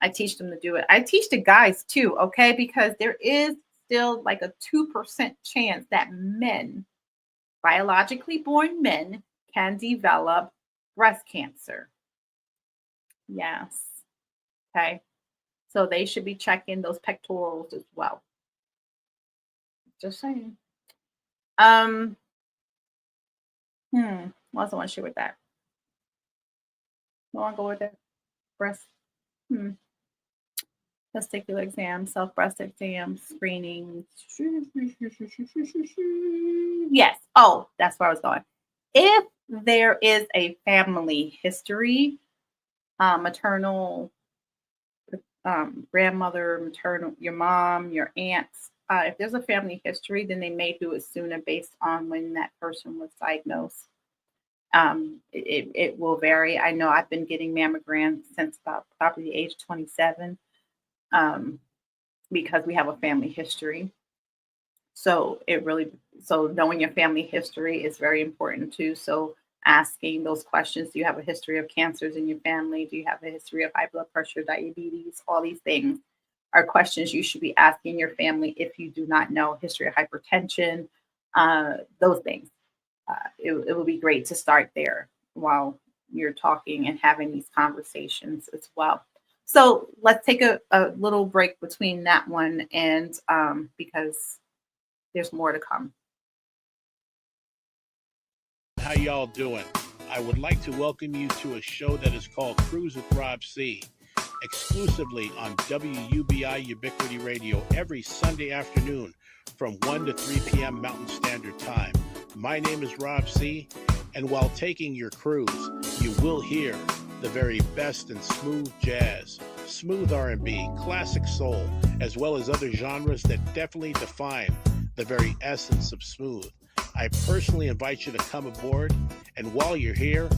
I teach them to do it. I teach the guys too, okay? Because there is still like a 2% chance that men, biologically born men, can develop breast cancer. Yes. Okay. So they should be checking those pectorals as well. Just saying. What else I want to share with that? I want to go with that. Breast. Testicular exam, self-breast exam, screening. Yes. Oh, that's where I was going. If there is a family history, maternal, grandmother, maternal, your mom, your aunts, if there's a family history, then they may do it sooner based on when that person was diagnosed. It will vary. I know I've been getting mammograms since about probably the age of 27. Because we have a family history. So knowing your family history is very important too. So asking those questions, do you have a history of cancers in your family? Do you have a history of high blood pressure, diabetes? All these things are questions you should be asking your family if you do not know history of hypertension, those things. It would be great to start there while you're talking and having these conversations as well. So let's take a little break between that one and because there's more to come. How y'all doing? I would like to welcome you to a show that is called Cruise with Rob C, exclusively on WUBI Ubiquity Radio every Sunday afternoon from 1 to 3 p.m. Mountain Standard Time. My name is Rob C, and while taking your cruise, you will hear the very best in smooth jazz, smooth R&B, classic soul, as well as other genres that definitely define the very essence of smooth. I personally invite you to come aboard, and while you're here,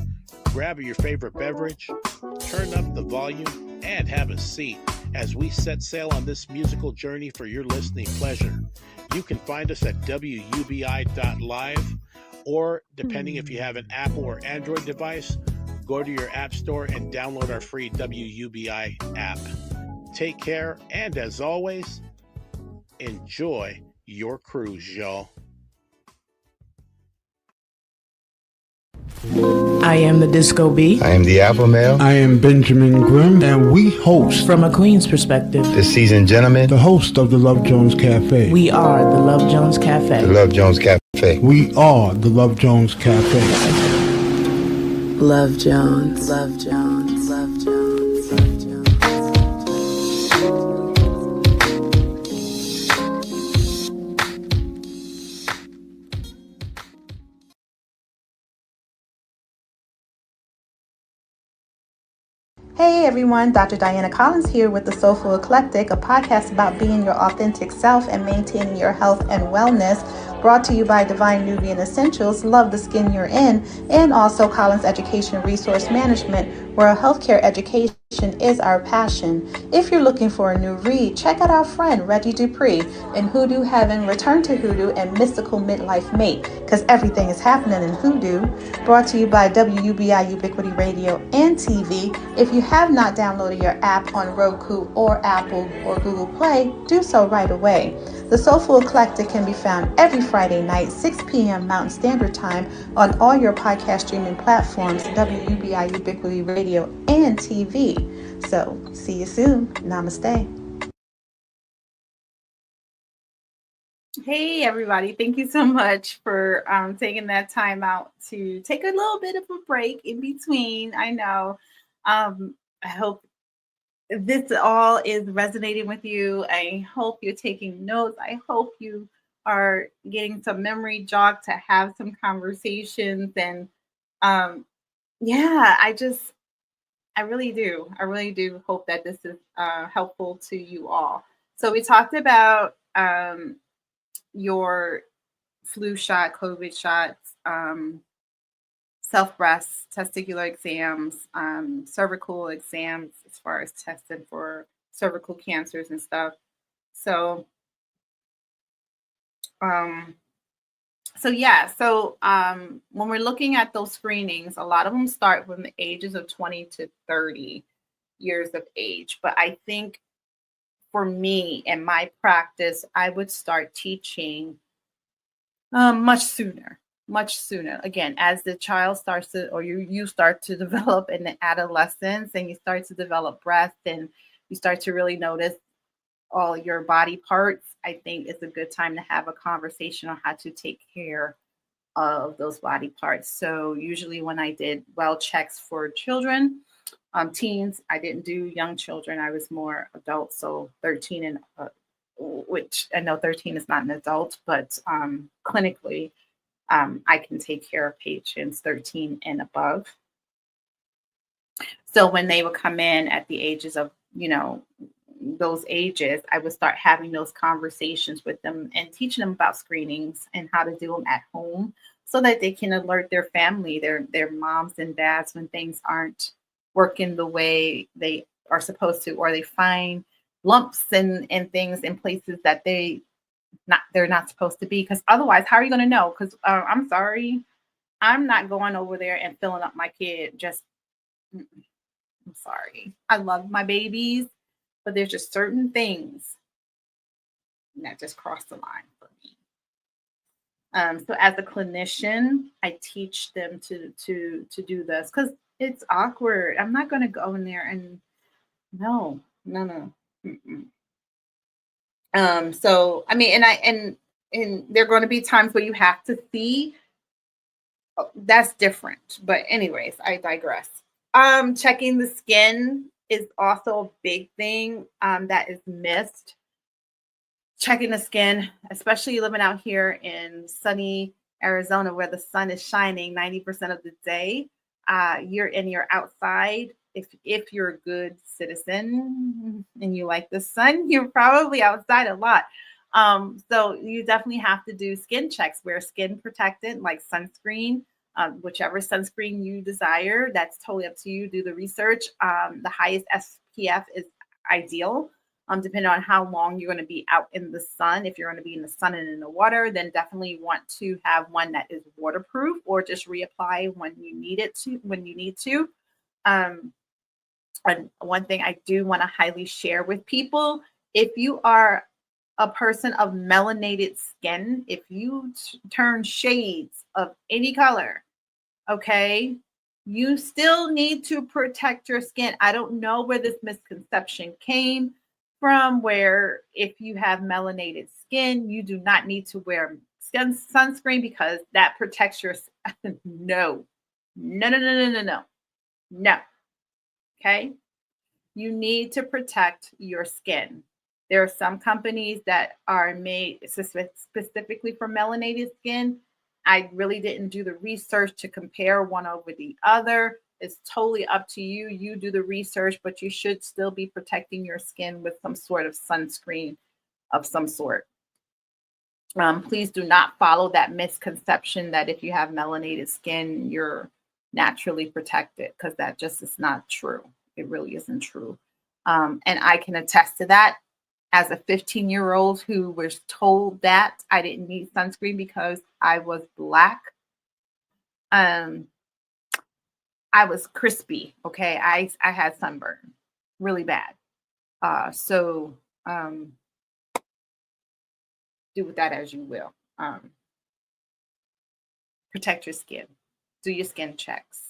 grab your favorite beverage, turn up the volume, and have a seat as we set sail on this musical journey for your listening pleasure. You can find us at wubi.live, or depending if you have an Apple or Android device, go to your app store and download our free WUBI app. Take care, and as always, enjoy your cruise, y'all. I am the Disco Bee. I am the Alpha Male. I am Benjamin Grimm, and we host, From a Queen's perspective, The seasoned gentleman. the host of the Love Jones Cafe. we are the Love Jones Cafe. The Love Jones Cafe. We are the Love Jones Cafe. Love Jones. Love Jones. Love Jones. Love Jones. Hey everyone, Dr. Diana Collins here with the Soulful Eclectic, a podcast about being your authentic self and maintaining your health and wellness, brought to you by Divine Nubian Essentials, Love the Skin You're In, and also Collins Education Resource Management, where healthcare education is our passion. If you're looking for a new read, check out our friend Reggie Dupree in Hoodoo Heaven, Return to Hoodoo, and Mystical Midlife Mate, because everything is happening in Hoodoo, brought to you by WUBI Ubiquity Radio and TV. If you have not downloaded your app on Roku or Apple or Google Play, do so right away. The Soulful Eclectic can be found every Friday night, 6 p.m. Mountain Standard Time on all your podcast streaming platforms, WUBI Ubiquity Radio and TV. So, see you soon. Namaste. Hey, everybody. Thank you so much for taking that time out to take a little bit of a break in between. I know. I hope this all is resonating with you. I hope you're taking notes. I hope you are getting some memory jog to have some conversations. And yeah, I really do. I really do hope that this is helpful to you all. So we talked about your flu shot, COVID shots, self-breast, testicular exams, cervical exams as far as testing for cervical cancers and stuff. So, when we're looking at those screenings, a lot of them start from the ages of 20 to 30 years of age. But I think for me in my practice, I would start teaching much sooner, much sooner. Again, as the child starts to, or you start to develop in the adolescence, and you start to develop breath, and you start to really notice all your body parts, I think it's a good time to have a conversation on how to take care of those body parts. So usually when I did well checks for children, teens, I didn't do young children. I was more adult, so 13 and which I know 13 is not an adult, but clinically, I can take care of patients 13 and above. So when they would come in at the ages of, those ages, I would start having those conversations with them and teaching them about screenings and how to do them at home so that they can alert their family, their moms and dads when things aren't working the way they are supposed to, or they find lumps and things in places that they're not supposed to be. Because otherwise, how are you going to know? Because I'm sorry, I'm not going over there and filling up my kid. I'm sorry. I love my babies, but there's just certain things that just cross the line for me. So as a clinician, I teach them to do this because it's awkward. I'm not going to go in there and no. Mm-mm. So I mean, and there are going to be times where you have to see. That's different. But anyways, I digress. Checking the skin is also a big thing that is missed. Checking the skin, especially living out here in sunny Arizona where the sun is shining 90% of the day. You're outside. If you're a good citizen and you like the sun, you're probably outside a lot. So you definitely have to do skin checks, wear skin protectant like sunscreen, whichever sunscreen you desire. That's totally up to you. Do the research. The highest SPF is ideal. Depending on how long you're going to be out in the sun. If you're going to be in the sun and in the water, then definitely want to have one that is waterproof, or just reapply when you need to. And one thing I do want to highly share with people, if you are a person of melanated skin, if you turn shades of any color, okay, you still need to protect your skin. I don't know where this misconception came from, where if you have melanated skin, you do not need to wear sunscreen because that protects your no. Okay. You need to protect your skin. There are some companies that are made specifically for melanated skin. I really didn't do the research to compare one over the other. It's totally up to you. You do the research, but you should still be protecting your skin with some sort of sunscreen of some sort. Please do not follow that misconception that if you have melanated skin, you're naturally protected, because that just is not true. It really isn't true. And I can attest to that as a 15-year-old who was told that I didn't need sunscreen because I was Black. I was crispy. Okay. I had sunburn really bad. So do with that as you will. Protect your skin. Do your skin checks.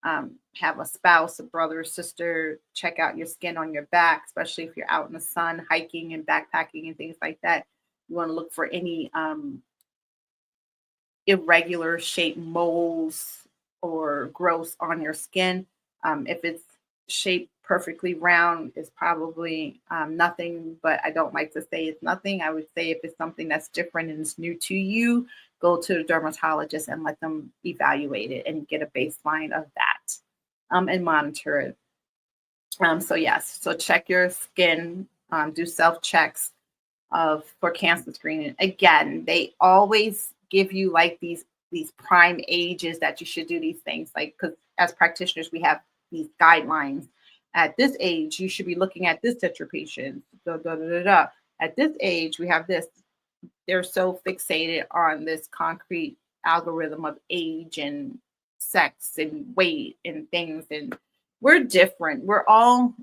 Have a spouse, a brother, or sister check out your skin on your back, especially if you're out in the sun, hiking and backpacking and things like that. You want to look for any irregular shaped moles or growths on your skin. If it's shaped perfectly round, it's probably nothing, but I don't like to say it's nothing. I would say if it's something that's different and it's new to you, go to a dermatologist and let them evaluate it and get a baseline of that and monitor it. So yes, so check your skin, do self-checks for cancer screening. Again, they always give you like these prime ages that you should do these things, like, because as practitioners, we have these guidelines. At this age, you should be looking at this at your patients. At this age, we have this. They're so fixated on this concrete algorithm of age and sex and weight and things. And we're different. We're all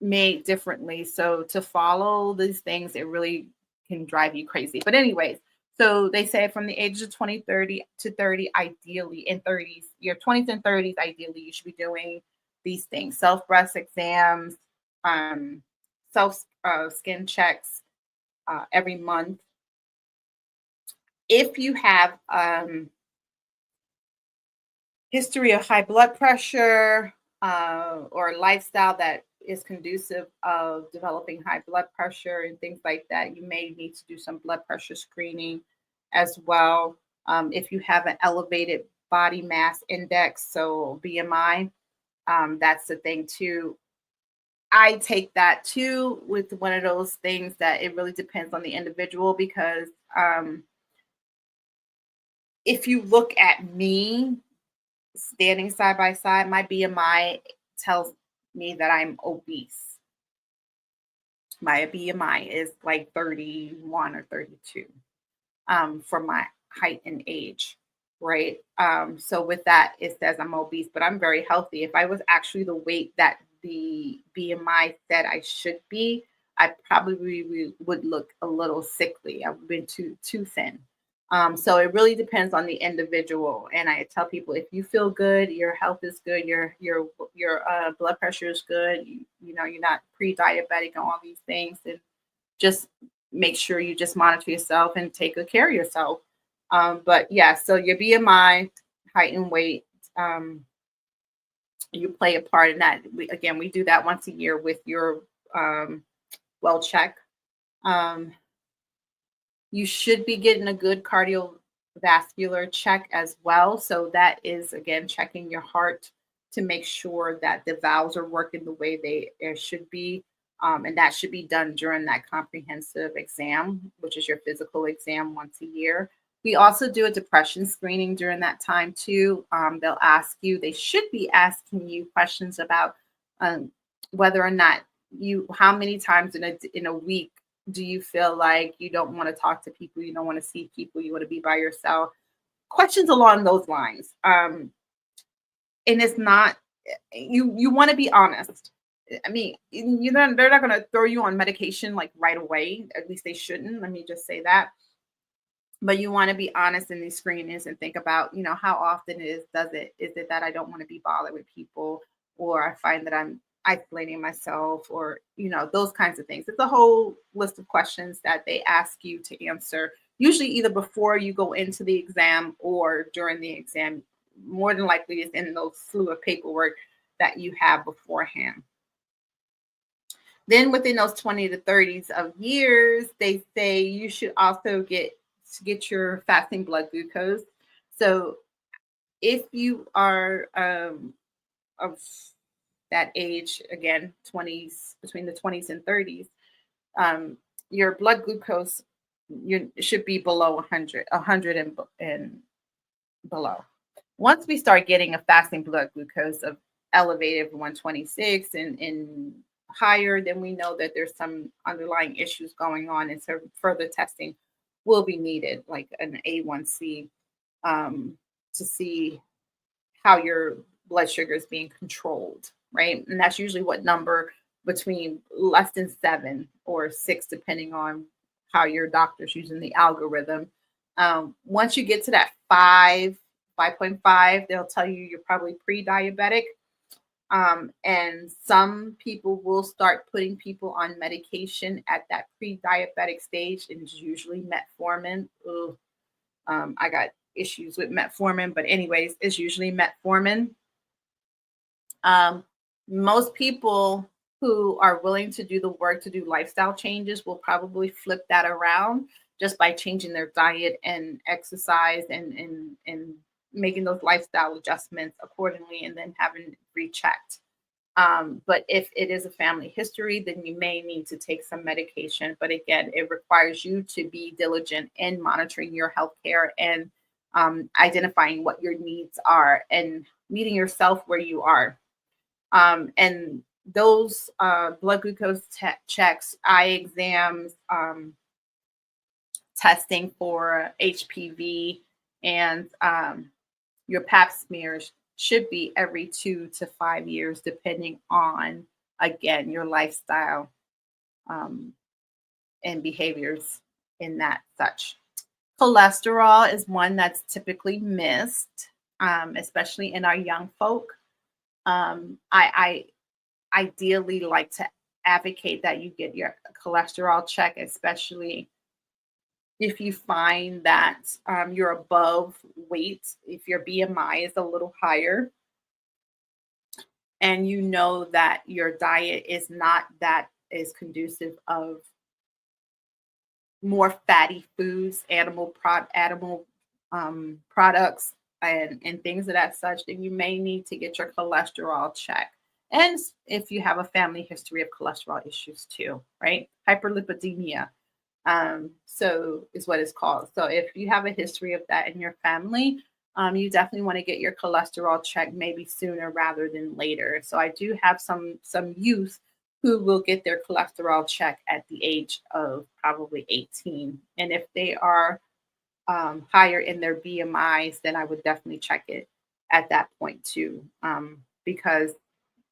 made differently. So to follow these things, it really can drive you crazy. But anyways, so they say from the ages of 20, 30 to 30, ideally in 30s, your 20s and 30s, ideally you should be doing these things: self breast exams, self skin checks every month. If you have history of high blood pressure or a lifestyle that is conducive of developing high blood pressure and things like that, you may need to do some blood pressure screening as well. If you have an elevated body mass index, so BMI, that's the thing too. I take that too with one of those things that it really depends on the individual, because if you look at me standing side by side, my BMI tells me that I'm obese. My BMI is like 31 or 32 for my height and age, right? So with that, it says I'm obese, but I'm very healthy. If I was actually the weight that the BMI said I should be, I probably would look a little sickly. I've been too thin. So it really depends on the individual. And I tell people, if you feel good, your health is good, your blood pressure is good, you know, you're not pre-diabetic and all these things, and just make sure you just monitor yourself and take good care of yourself. But yeah, so your BMI, height and weight, you play a part in that. We do that once a year with your well check. You should be getting a good cardiovascular check as well. So that is, again, checking your heart to make sure that the valves are working the way they should be. And that should be done during that comprehensive exam, which is your physical exam once a year. We also do a depression screening during that time too. They should be asking you questions about whether or not how many times in a week do you feel like you don't want to talk to people, you don't want to see people, you want to be by yourself? Questions along those lines. And it's not, you want to be honest. I mean, they're not going to throw you on medication like right away. At least they shouldn't. Let me just say that. But you want to be honest in these screenings and think about, you know, how often is it that I don't want to be bothered with people, or I find that I'm isolating myself, or, you know, those kinds of things. It's a whole list of questions that they ask you to answer, usually either before you go into the exam or during the exam. More than likely it's in those slew of paperwork that you have beforehand. Then within those 20 to 30s of years, they say you should also get your fasting blood glucose. So if you are of that age, again, 20s, between the 20s and 30s, your blood glucose should be below 100 and below. Once we start getting a fasting blood glucose of elevated 126 and higher, then we know that there's some underlying issues going on, and so further testing will be needed, like an A1C, to see how your blood sugar is being controlled, right? And that's usually what number, between less than 7 or 6, depending on how your doctor's using the algorithm. Once you get to that 5.5, they'll tell you you're probably pre-diabetic. And some people will start putting people on medication at that pre-diabetic stage, and it's usually metformin. I got issues with metformin, but anyways, it's usually metformin. Most people who are willing to do the work to do lifestyle changes will probably flip that around just by changing their diet and exercise and making those lifestyle adjustments accordingly, and then having it rechecked. But if it is a family history, then you may need to take some medication. But again, it requires you to be diligent in monitoring your healthcare and identifying what your needs are and meeting yourself where you are. And those blood glucose checks, eye exams, testing for HPV, and your pap smears should be every 2 to 5 years, depending on again, your lifestyle and behaviors in that such. Cholesterol is one that's typically missed, especially in our young folk. I ideally like to advocate that you get your cholesterol check, especially if you find that you're above weight, if your BMI is a little higher, and you know that your diet is not that is conducive of more fatty foods, animal products, and things of that such, then you may need to get your cholesterol checked. And if you have a family history of cholesterol issues too, right? Hyperlipidemia, so is what it's called. So if you have a history of that in your family, you definitely want to get your cholesterol checked maybe sooner rather than later. So I do have some youth who will get their cholesterol check at the age of probably 18. And if they are higher in their BMIs, then I would definitely check it at that point too, because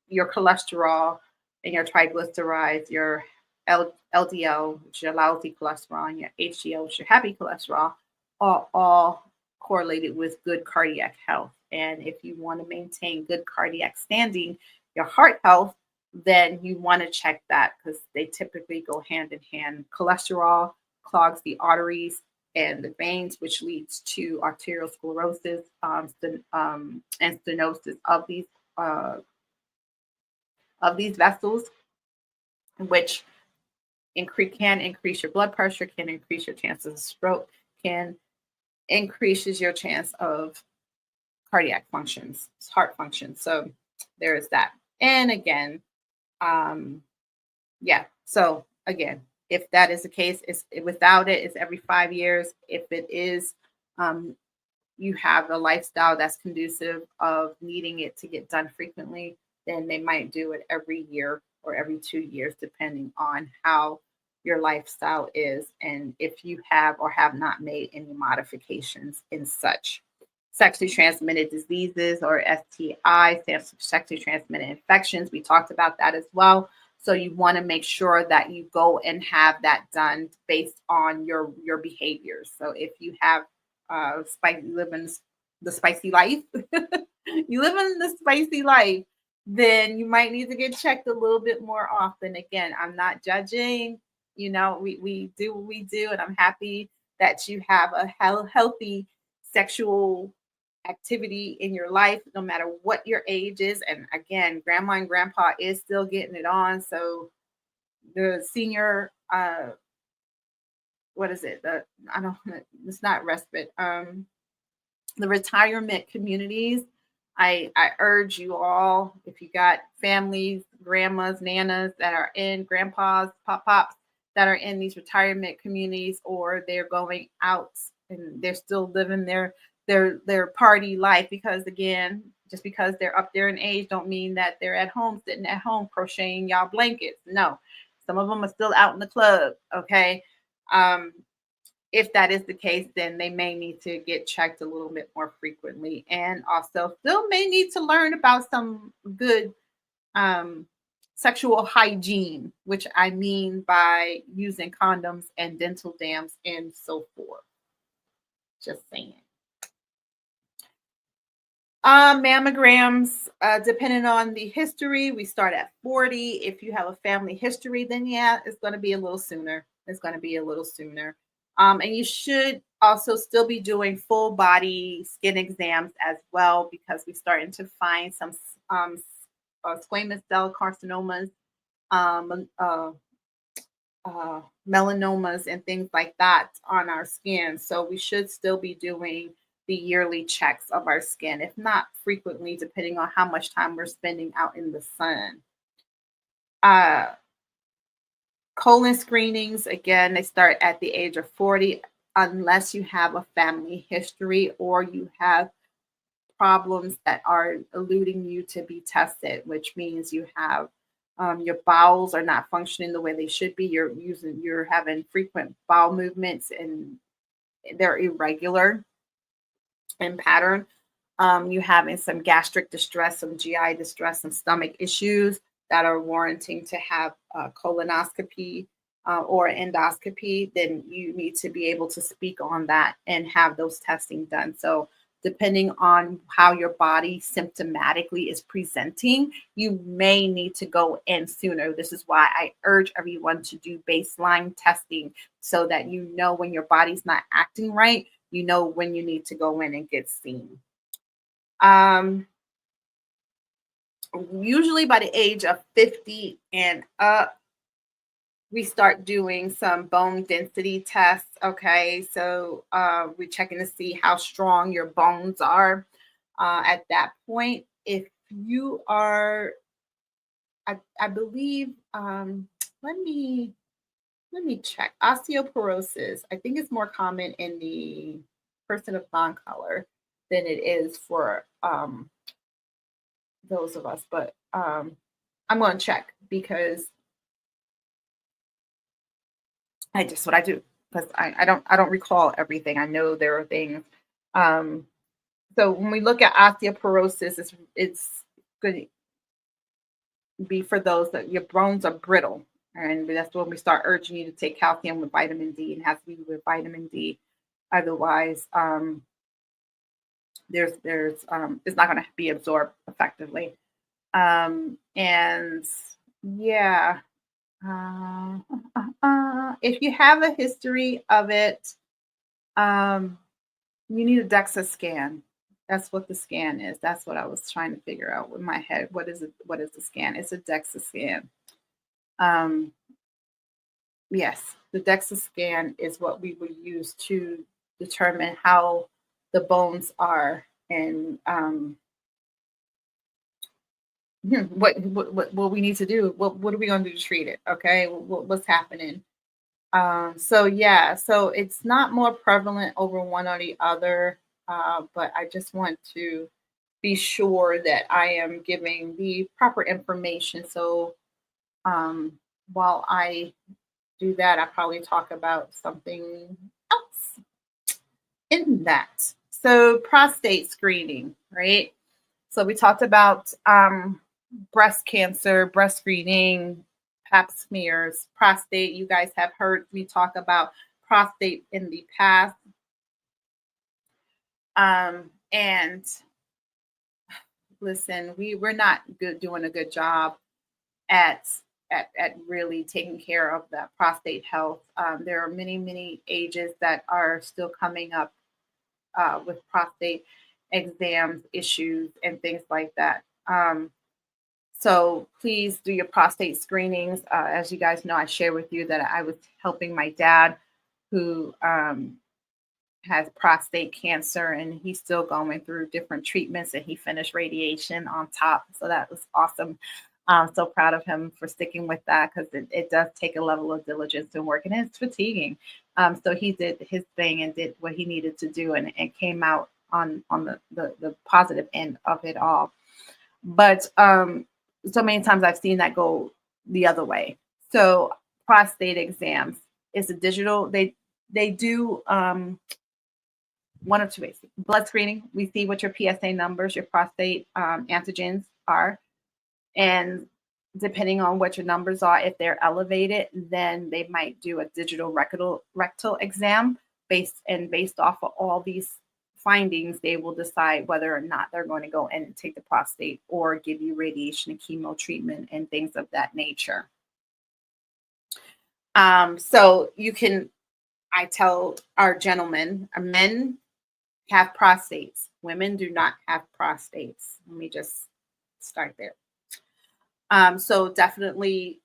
your cholesterol and your triglycerides, your LDL, which is your lousy cholesterol, and your HDL, which is your happy cholesterol, are all correlated with good cardiac health. And if you want to maintain good cardiac standing, your heart health, then you want to check that because they typically go hand in hand. Cholesterol clogs the arteries and the veins, which leads to arteriosclerosis and stenosis of these vessels, which can increase your blood pressure, can increase your chances of stroke, can increases your chance of cardiac functions, heart function. So there is that. And again, so again, if that is the case, without it, it's every 5 years. If it is, you have a lifestyle that's conducive of needing it to get done frequently, then they might do it every year or every 2 years, depending on how your lifestyle is and if you have or have not made any modifications in such. Sexually transmitted diseases or STIs, sexually transmitted infections. We talked about that as well. So you want to make sure that you go and have that done based on your behaviors. So if you have live in the spicy life, you live in the spicy life, then you might need to get checked a little bit more often. Again, I'm not judging. You know, we do what we do, and I'm happy that you have a healthy sexual activity in your life, no matter what your age is. And again, grandma and grandpa is still getting it on. So the senior, what is it? It's not respite. The retirement communities. I urge you all, if you got families, grandmas, nanas that are in, grandpas, pops that are in these retirement communities, or they're going out and they're still living their party life, because again, just because they're up there in age don't mean that they're at home, sitting at home crocheting y'all blankets. No, some of them are still out in the club. Okay. If that is the case, then they may need to get checked a little bit more frequently, and also still may need to learn about some good sexual hygiene, which I mean by using condoms and dental dams and so forth. Just saying. Mammograms, depending on the history, we start at 40. If you have a family history, then yeah, it's going to be a little sooner. And you should also still be doing full body skin exams as well, because we're starting to find some squamous cell carcinomas, melanomas, and things like that on our skin. So we should still be doing the yearly checks of our skin, if not frequently, depending on how much time we're spending out in the sun. Colon screenings, again, they start at the age of 40, unless you have a family history or you have problems that are eluding you to be tested, which means you have your bowels are not functioning the way they should be. You're having frequent bowel movements and they're irregular in pattern. You having some gastric distress, some GI distress, some stomach issues. that are warranting to have a colonoscopy or endoscopy, then you need to be able to speak on that and have those testing done. So depending on how your body symptomatically is presenting, you may need to go in sooner. This is why I urge everyone to do baseline testing so that you know when your body's not acting right, you know when you need to go in and get seen. Usually by the age of 50 and up, we start doing some bone density tests. Okay, so we're checking to see how strong your bones are at that point. If you are, I believe, let me check. Osteoporosis, I think it's more common in the person of non-color than it is for those of us. But I'm going to check because I just what I do because I don't recall everything. I know there are things. So when we look at osteoporosis, it's going to be for those that your bones are brittle, and that's when we start urging you to take calcium with vitamin D, and has to be with vitamin D. Otherwise, there's it's not going to be absorbed effectively. And yeah. If you have a history of it, you need a DEXA scan. That's what the scan is. That's what I was trying to figure out with my head. What is it? What is the scan? It's a DEXA scan. Yes, the DEXA scan is what we would use to determine how the bones are and what we need to do. What are we going to do to treat it? Okay, what's happening? So yeah, so it's not more prevalent over one or the other, but I just want to be sure that I am giving the proper information. So while I do that, I probably talk about something else in that. So prostate screening, right? So we talked about breast cancer, breast screening, pap smears, prostate. You guys have heard me talk about prostate in the past. And listen, we're not doing a good job at really taking care of that prostate health. There are many ages that are still coming up with prostate exams, issues, and things like that. So please do your prostate screenings. As you guys know, I share with you that I was helping my dad who has prostate cancer, and he's still going through different treatments, and he finished radiation on top. So that was awesome. I'm so proud of him for sticking with that because it does take a level of diligence and work, and it's fatiguing. So he did his thing and did what he needed to do, and came out on the positive end of it all. But so many times I've seen that go the other way. So prostate exams is a digital. They do one of two ways. Blood screening. We see what your PSA numbers, your prostate antigens are. And depending on what your numbers are, if they're elevated, then they might do a digital rectal exam based off of all these findings. They will decide whether or not they're going to go in and take the prostate or give you radiation and chemo treatment and things of that nature. So you can, I tell our gentlemen, men have prostates. Women do not have prostates. Let me just start there. So definitely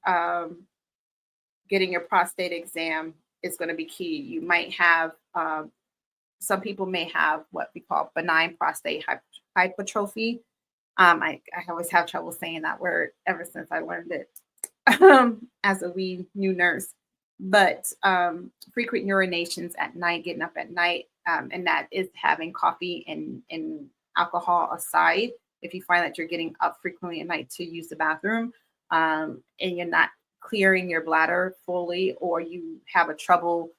getting your prostate exam is going to be key. You might have, some people may have what we call benign prostate hypertrophy. I always have trouble saying that word ever since I learned it as a wee new nurse. But frequent urinations at night, getting up at night, and that is having coffee and alcohol aside. If you find that you're getting up frequently at night to use the bathroom, and you're not clearing your bladder fully, or you have a trouble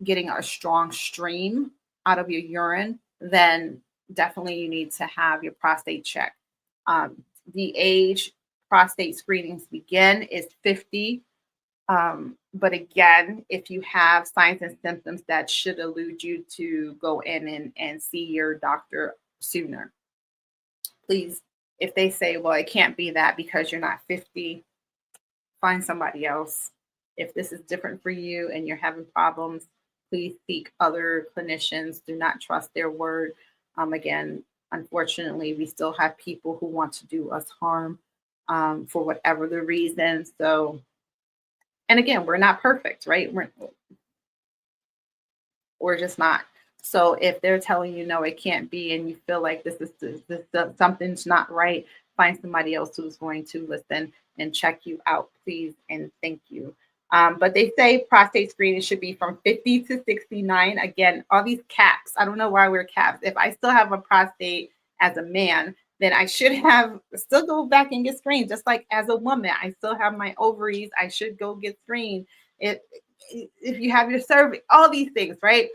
getting a strong stream out of your urine, then definitely you need to have your prostate checked. The age prostate screenings begin is 50. But again, if you have signs and symptoms, that should elude you to go in and see your doctor sooner. Please, if they say, well, it can't be that because you're not 50, find somebody else. If this is different for you and you're having problems, please seek other clinicians. Do not trust their word. Again, unfortunately, we still have people who want to do us harm for whatever the reason. So, and again, we're not perfect, right? We're just not. So if they're telling you, no, it can't be, and you feel like this something's not right, find somebody else who's going to listen and check you out, please, and thank you. But they say prostate screening should be from 50 to 69. Again, all these caps. I don't know why we're capped. If I still have a prostate as a man, then I should still go back and get screened. Just like as a woman, I still have my ovaries. I should go get screened. If you have your cervix, all these things, right?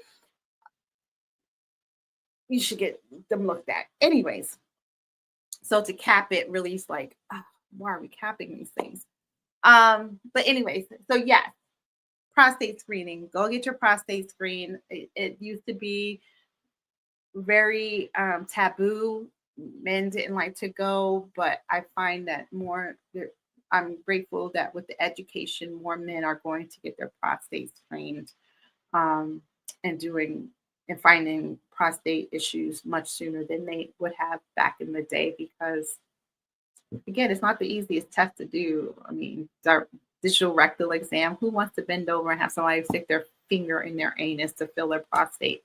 You should get them looked at. Anyways, so to cap it really is like, why are we capping these things? But anyways, so yes, prostate screening. Go get your prostate screen. It used to be very taboo. Men didn't like to go, but I find that I'm grateful that with the education, more men are going to get their prostate screened and finding prostate issues much sooner than they would have back in the day, because again, it's not the easiest test to do. I mean, digital rectal exam, who wants to bend over and have somebody stick their finger in their anus to feel their prostate?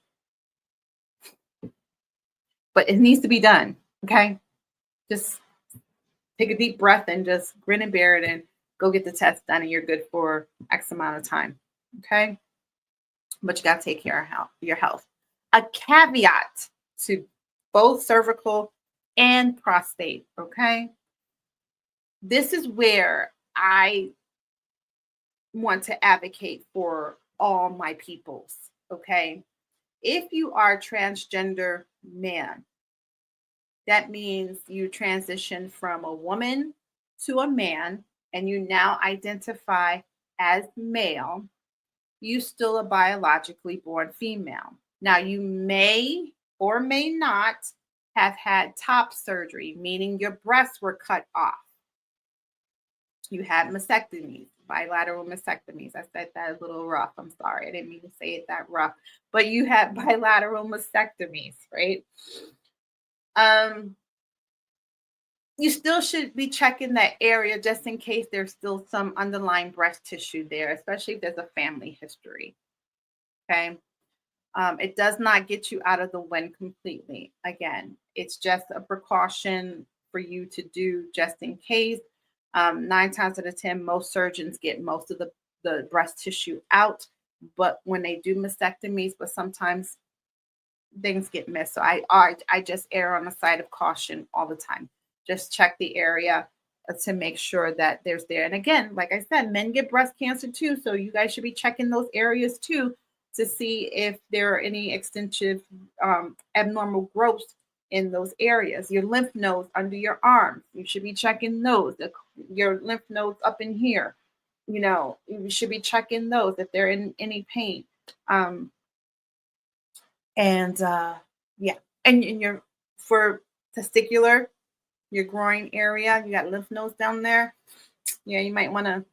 But it needs to be done, okay? Just take a deep breath and just grin and bear it and go get the test done, and you're good for X amount of time, okay? But you got to take care of your health. A caveat to both cervical and prostate, okay? This is where I want to advocate for all my peoples, okay? If you are a transgender man, that means you transition from a woman to a man and you now identify as male. You still a biologically born female. Now, you may or may not have had top surgery, meaning your breasts were cut off. You had mastectomies, bilateral mastectomies. I said that a little rough. I'm sorry. I didn't mean to say it that rough. But you had bilateral mastectomies, right? You still should be checking that area just in case there's still some underlying breast tissue there, especially if there's a family history, okay? It does not get you out of the win completely. Again, it's just a precaution for you to do just in case. 9 times out of 10, most surgeons get most of the breast tissue out, but when they do mastectomies, but sometimes things get missed. So I just err on the side of caution all the time. Just check the area to make sure that there's there. And again, like I said, men get breast cancer too. So you guys should be checking those areas too to see if there are any extensive abnormal growths in those areas. Your lymph nodes under your arms, you should be checking those. Your lymph nodes up in here, you should be checking those if they're in any pain. And for testicular, your groin area, you got lymph nodes down there. Yeah, you might want to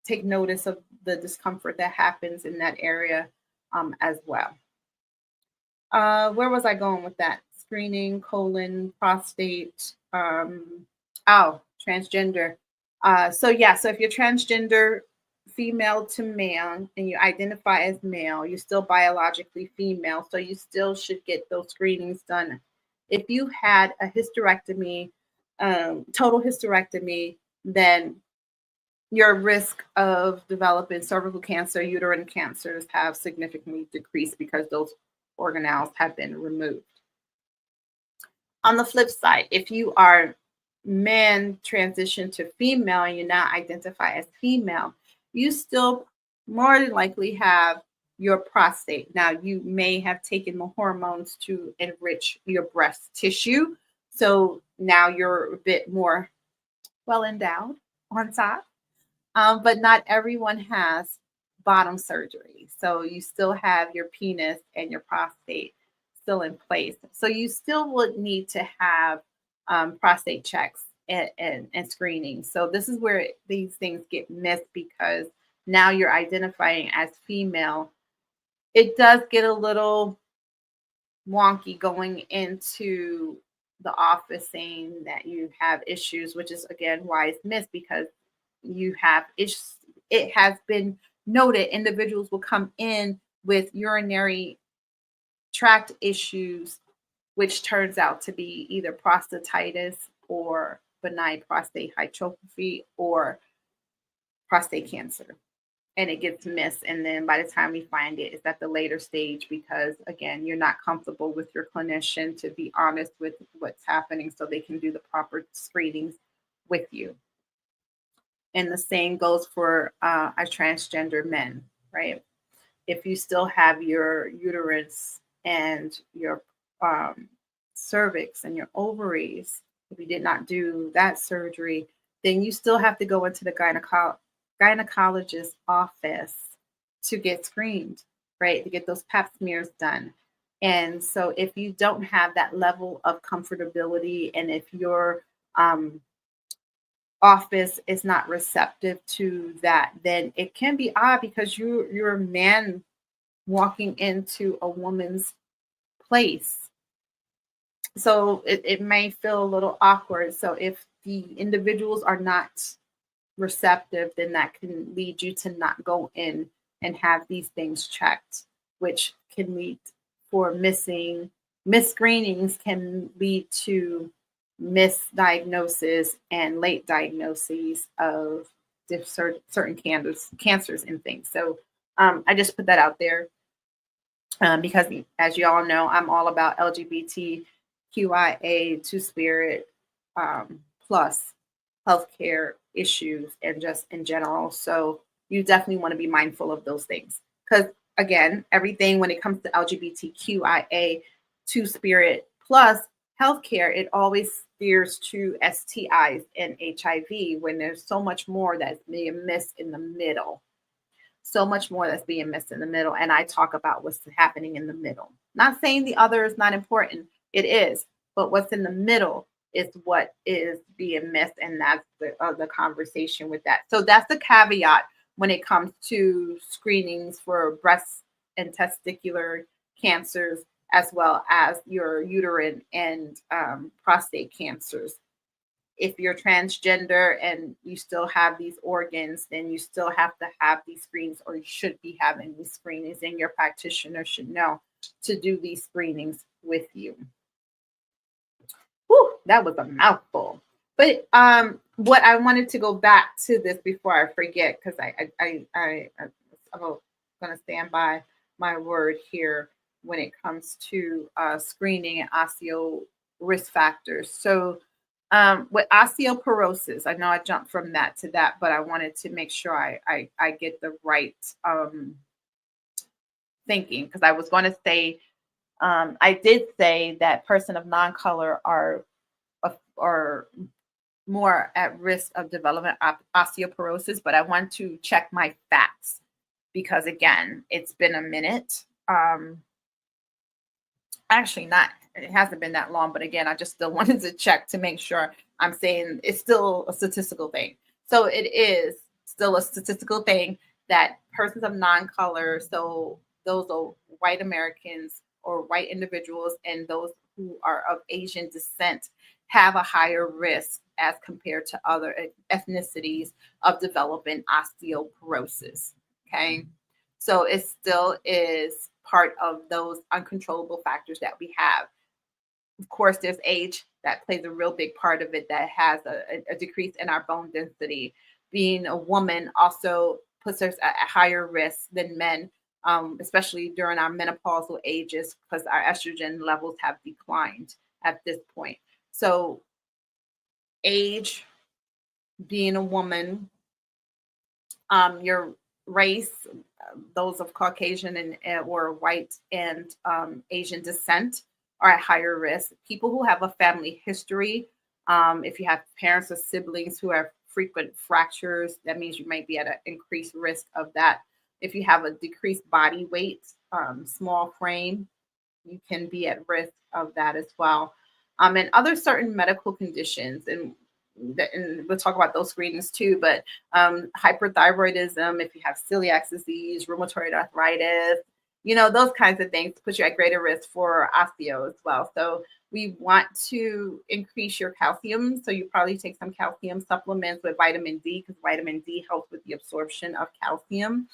take notice of the discomfort that happens in that area as well. Where was I going with that? Screening, colon, prostate, transgender. So if you're transgender, female to male, and you identify as male, you're still biologically female, so you still should get those screenings done. If you had a hysterectomy, total hysterectomy, then your risk of developing cervical cancer, uterine cancers have significantly decreased because those organelles have been removed. On the flip side, if you are man transition to female and you now identify as female, you still more than likely have your prostate. Now, you may have taken the hormones to enrich your breast tissue. So now you're a bit more, well endowed on top. But not everyone has bottom surgery. So you still have your penis and your prostate still in place. So you still would need to have prostate checks and screening. So this is where these things get missed because now you're identifying as female. It does get a little wonky going into the office saying that you have issues, which is again why it's missed because you have issues. It has been noted individuals will come in with urinary tract issues, which turns out to be either prostatitis or benign prostate hypertrophy or prostate cancer. And it gets missed. And then by the time we find it, it's at the later stage because, again, you're not comfortable with your clinician to be honest with what's happening so they can do the proper screenings with you. And the same goes for our transgender men, right? If you still have your uterus and your cervix and your ovaries, if you did not do that surgery, then you still have to go into the gynecologist's office to get screened, right? To get those pap smears done. And so if you don't have that level of comfortability and if your office is not receptive to that, then it can be odd because you're a man walking into a woman's place. So it may feel a little awkward. So if the individuals are not receptive, then that can lead you to not go in and have these things checked, which can lead for misscreenings can lead to misdiagnosis and late diagnoses of certain cancers and things. So I just put that out there because, as you all know, I'm all about LGBTQIA, Two-Spirit, plus healthcare issues and just in general. So you definitely want to be mindful of those things because, again, everything when it comes to LGBTQIA, Two-Spirit plus healthcare, it always steers to STIs and HIV when there's so much more that's being missed in the middle. So much more that's being missed in the middle. And I talk about what's happening in the middle. Not saying the other is not important. It is. But what's in the middle is what is being missed. And that's the conversation with that. So that's the caveat when it comes to screenings for breast and testicular cancers, as well as your uterine and prostate cancers. If you're transgender and you still have these organs, then you still have to have these screenings, or you should be having these screenings, and your practitioner should know to do these screenings with you. Whew, that was a mouthful. But what I wanted to go back to this before I forget, because I'm going to stand by my word here when it comes to screening and osteo risk factors. So with osteoporosis, I know I jumped from that to that, but I wanted to make sure I get the right thinking, because I was going to say, I did say that person of non-color are more at risk of developing osteoporosis, but I want to check my facts because, again, it's been a minute. Actually, it hasn't been that long, but again, I just still wanted to check to make sure I'm saying it's still a statistical thing. So it is still a statistical thing that persons of non-color, so those are white Americans or white individuals, and those who are of Asian descent have a higher risk as compared to other ethnicities of developing osteoporosis. Okay. So it still is part of those uncontrollable factors that we have. Of course, there's age that plays a real big part of it, that has a decrease in our bone density. Being a woman also puts us at a higher risk than men, especially during our menopausal ages, because our estrogen levels have declined at this point. So age, being a woman, your race, those of Caucasian and or white and Asian descent are at higher risk. People who have a family history If you have parents or siblings who have frequent fractures, that means you might be at an increased risk of that. If you have a decreased body weight, small frame, you can be at risk of that as well. And other certain medical conditions, and we'll talk about those screenings too, but hyperthyroidism, if you have celiac disease, rheumatoid arthritis, those kinds of things put you at greater risk for osteo as well. So we want to increase your calcium. So you probably take some calcium supplements with vitamin D, because vitamin D helps with the absorption of calcium.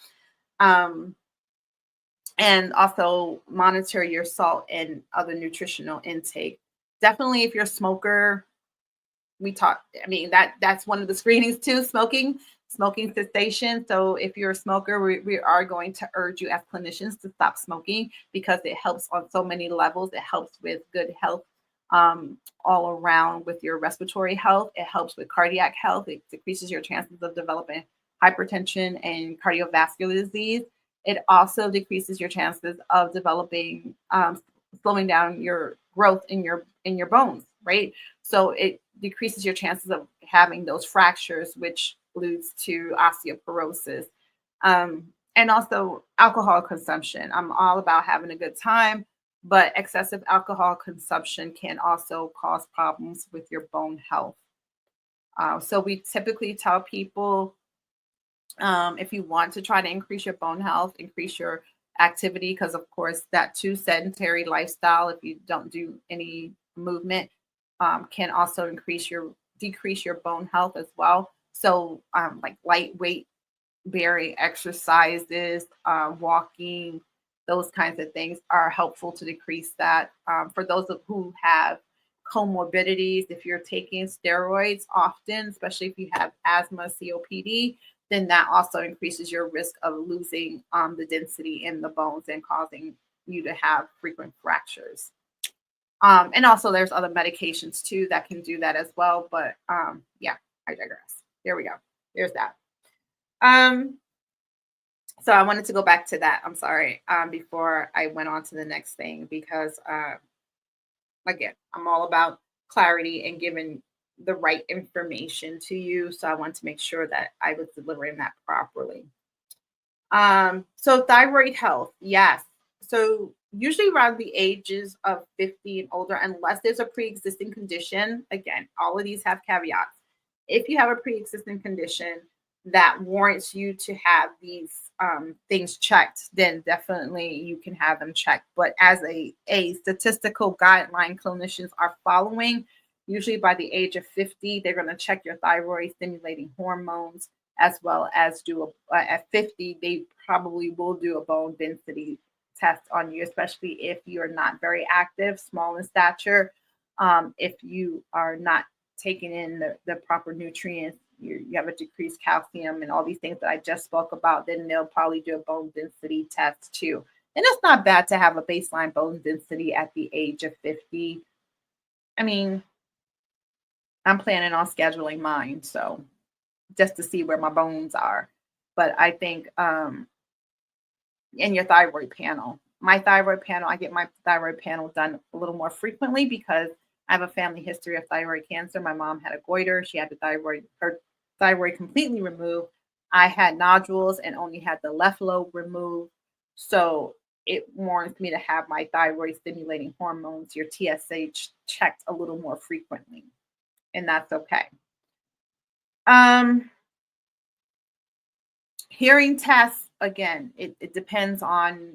And also monitor your salt and other nutritional intake. Definitely, if you're a smoker, that's one of the screenings too, smoking cessation. So if you're a smoker, we are going to urge you as clinicians to stop smoking, because it helps on so many levels. It helps with good health all around with your respiratory health. It helps with cardiac health. It decreases your chances of developing hypertension and cardiovascular disease. It also decreases your chances of developing, slowing down your growth in your bones, right? So it decreases your chances of having those fractures, which leads to osteoporosis. And also alcohol consumption. I'm all about having a good time, but excessive alcohol consumption can also cause problems with your bone health. So we typically tell people, if you want to try to increase your bone health, increase your activity, because of course that too, sedentary lifestyle, if you don't do any movement, can also decrease your bone health as well. So like lightweight bearing exercises, walking, those kinds of things are helpful to decrease that. For those who have comorbidities, if you're taking steroids often, especially if you have asthma, COPD, then that also increases your risk of losing the density in the bones and causing you to have frequent fractures. And also there's other medications too that can do that as well. But yeah, I digress. There we go. There's that. So I wanted to go back to that. I'm sorry, before I went on to the next thing, because again, I'm all about clarity and giving the right information to you. So I want to make sure that I was delivering that properly. So thyroid health, yes. So usually around the ages of 50 and older, unless there's a pre-existing condition. Again, all of these have caveats. If you have a pre-existing condition that warrants you to have these things checked, then definitely you can have them checked. But as a statistical guideline clinicians are following, usually by the age of 50, they're going to check your thyroid stimulating hormones, as well as at 50, they probably will do a bone density test on you, especially if you're not very active, small in stature. If you are not taking in the proper nutrients, you have a decreased calcium and all these things that I just spoke about, then they'll probably do a bone density test too. And it's not bad to have a baseline bone density at the age of 50. I mean, I'm planning on scheduling mine, so just to see where my bones are. But I think in your thyroid panel, I get my thyroid panel done a little more frequently because I have a family history of thyroid cancer. My mom had a goiter. She had her thyroid completely removed. I had nodules and only had the left lobe removed. So it warrants me to have my thyroid stimulating hormones, your TSH, checked a little more frequently. And that's okay. Hearing tests, again, it depends on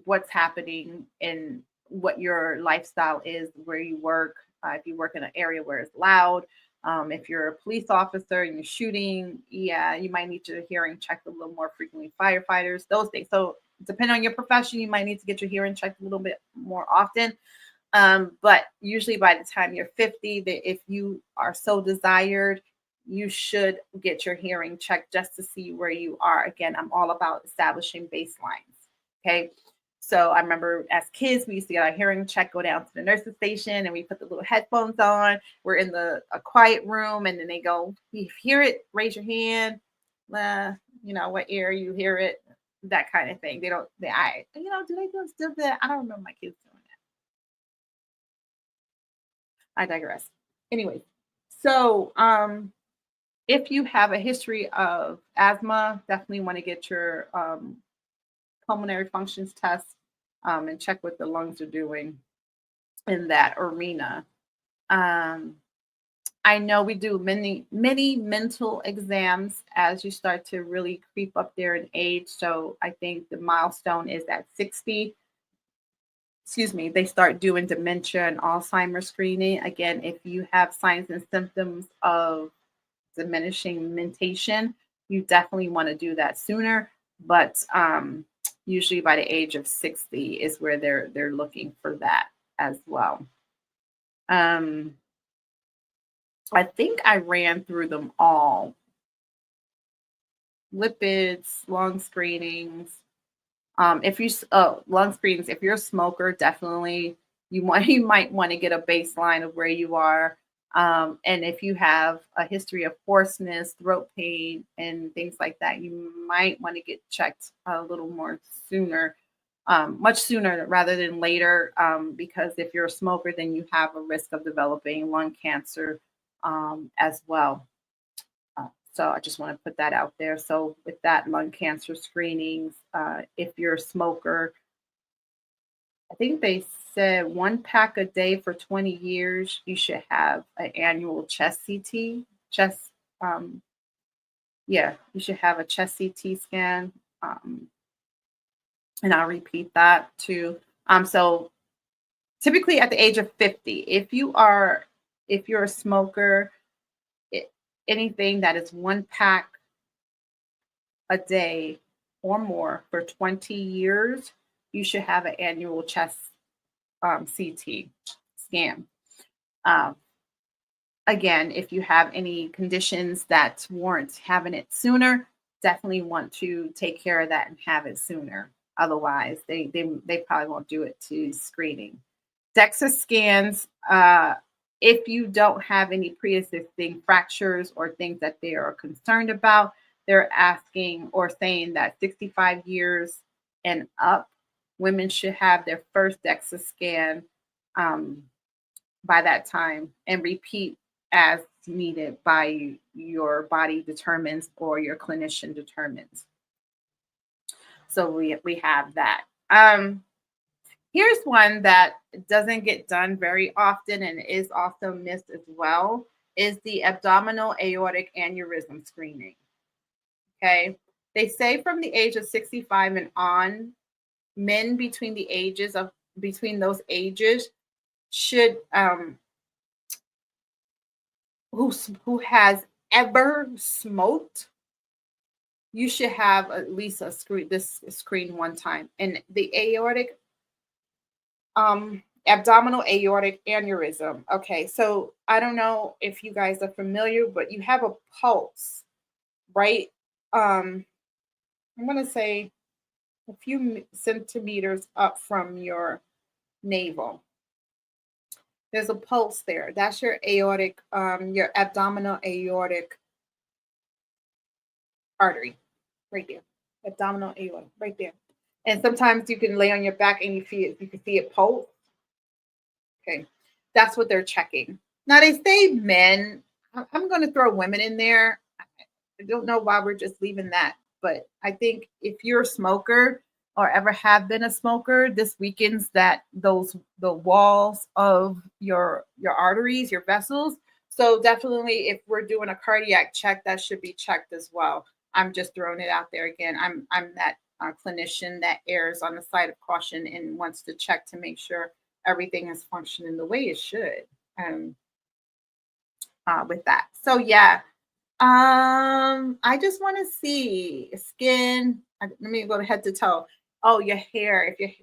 what's happening and what your lifestyle is, where you work. If you work in an area where it's loud, if you're a police officer and you're shooting, yeah, you might need your hearing checked a little more frequently. Firefighters, those things. So depending on your profession, you might need to get your hearing checked a little bit more often. But usually by the time you're 50, if you are so desired, you should get your hearing checked just to see where you are. Again, I'm all about establishing baselines. Okay. So I remember as kids, we used to get our hearing check, go down to the nurse's station, and we put the little headphones on. We're in a quiet room, and then they go, if you hear it, raise your hand. What ear you hear it, that kind of thing. Do they still that? I don't remember my kids doing that. I digress. Anyway, So, if you have a history of asthma, definitely want to get your pulmonary functions test and check what the lungs are doing in that arena. Um, I know we do many mental exams as you start to really creep up there in age. So I think the milestone is at 60. Excuse me, they start doing dementia and Alzheimer's screening. Again, if you have signs and symptoms of diminishing mentation, you definitely want to do that sooner. But usually by the age of 60 is where they're looking for that as well. I think I ran through them all. Lipids, lung screenings. If you lung screenings, if you're a smoker, definitely you might want to get a baseline of where you are. And if you have a history of hoarseness, throat pain, and things like that, you might want to get checked a little more sooner, much sooner rather than later. Because if you're a smoker, then you have a risk of developing lung cancer as well. So I just want to put that out there. So with that, lung cancer screenings, if you're a smoker, I think they said 1 pack a day for 20 years, you should have an annual chest CT. You should have a chest CT scan. And I'll repeat that too. So typically at the age of 50, if you're a smoker, anything that is 1 pack a day or more for 20 years, you should have an annual chest CT scan. Again, if you have any conditions that warrant having it sooner, definitely want to take care of that and have it sooner. Otherwise, they probably won't do it to screening. DEXA scans, if you don't have any pre-existing fractures or things that they are concerned about, they're asking or saying that 65 years and up, women should have their first DEXA scan by that time and repeat as needed by your body determines or your clinician determines. So we have that. Here's one that doesn't get done very often and is also missed as well, is the abdominal aortic aneurysm screening. Okay. They say from the age of 65 and on, men between those ages should who has ever smoked, you should have at least this screen 1 time. And the abdominal aortic aneurysm. Okay, so I don't know if you guys are familiar, but you have a pulse, right? I'm going to say a few centimeters up from your navel. There's a pulse there. That's your aortic, your abdominal aortic artery, right there. Abdominal aorta, right there. And sometimes you can lay on your back and you can see it pulse. Okay, that's what they're checking. Now they say men. I'm going to throw women in there. I don't know why we're just leaving that, but I think if you're a smoker or ever have been a smoker, this weakens the walls of your arteries, your vessels. So definitely, if we're doing a cardiac check, that should be checked as well. I'm just throwing it out there again. I'm that clinician that errs on the side of caution and wants to check to make sure everything is functioning the way it should. With that, so yeah. I just want to see skin. Let me go head to toe. Oh, your hair. If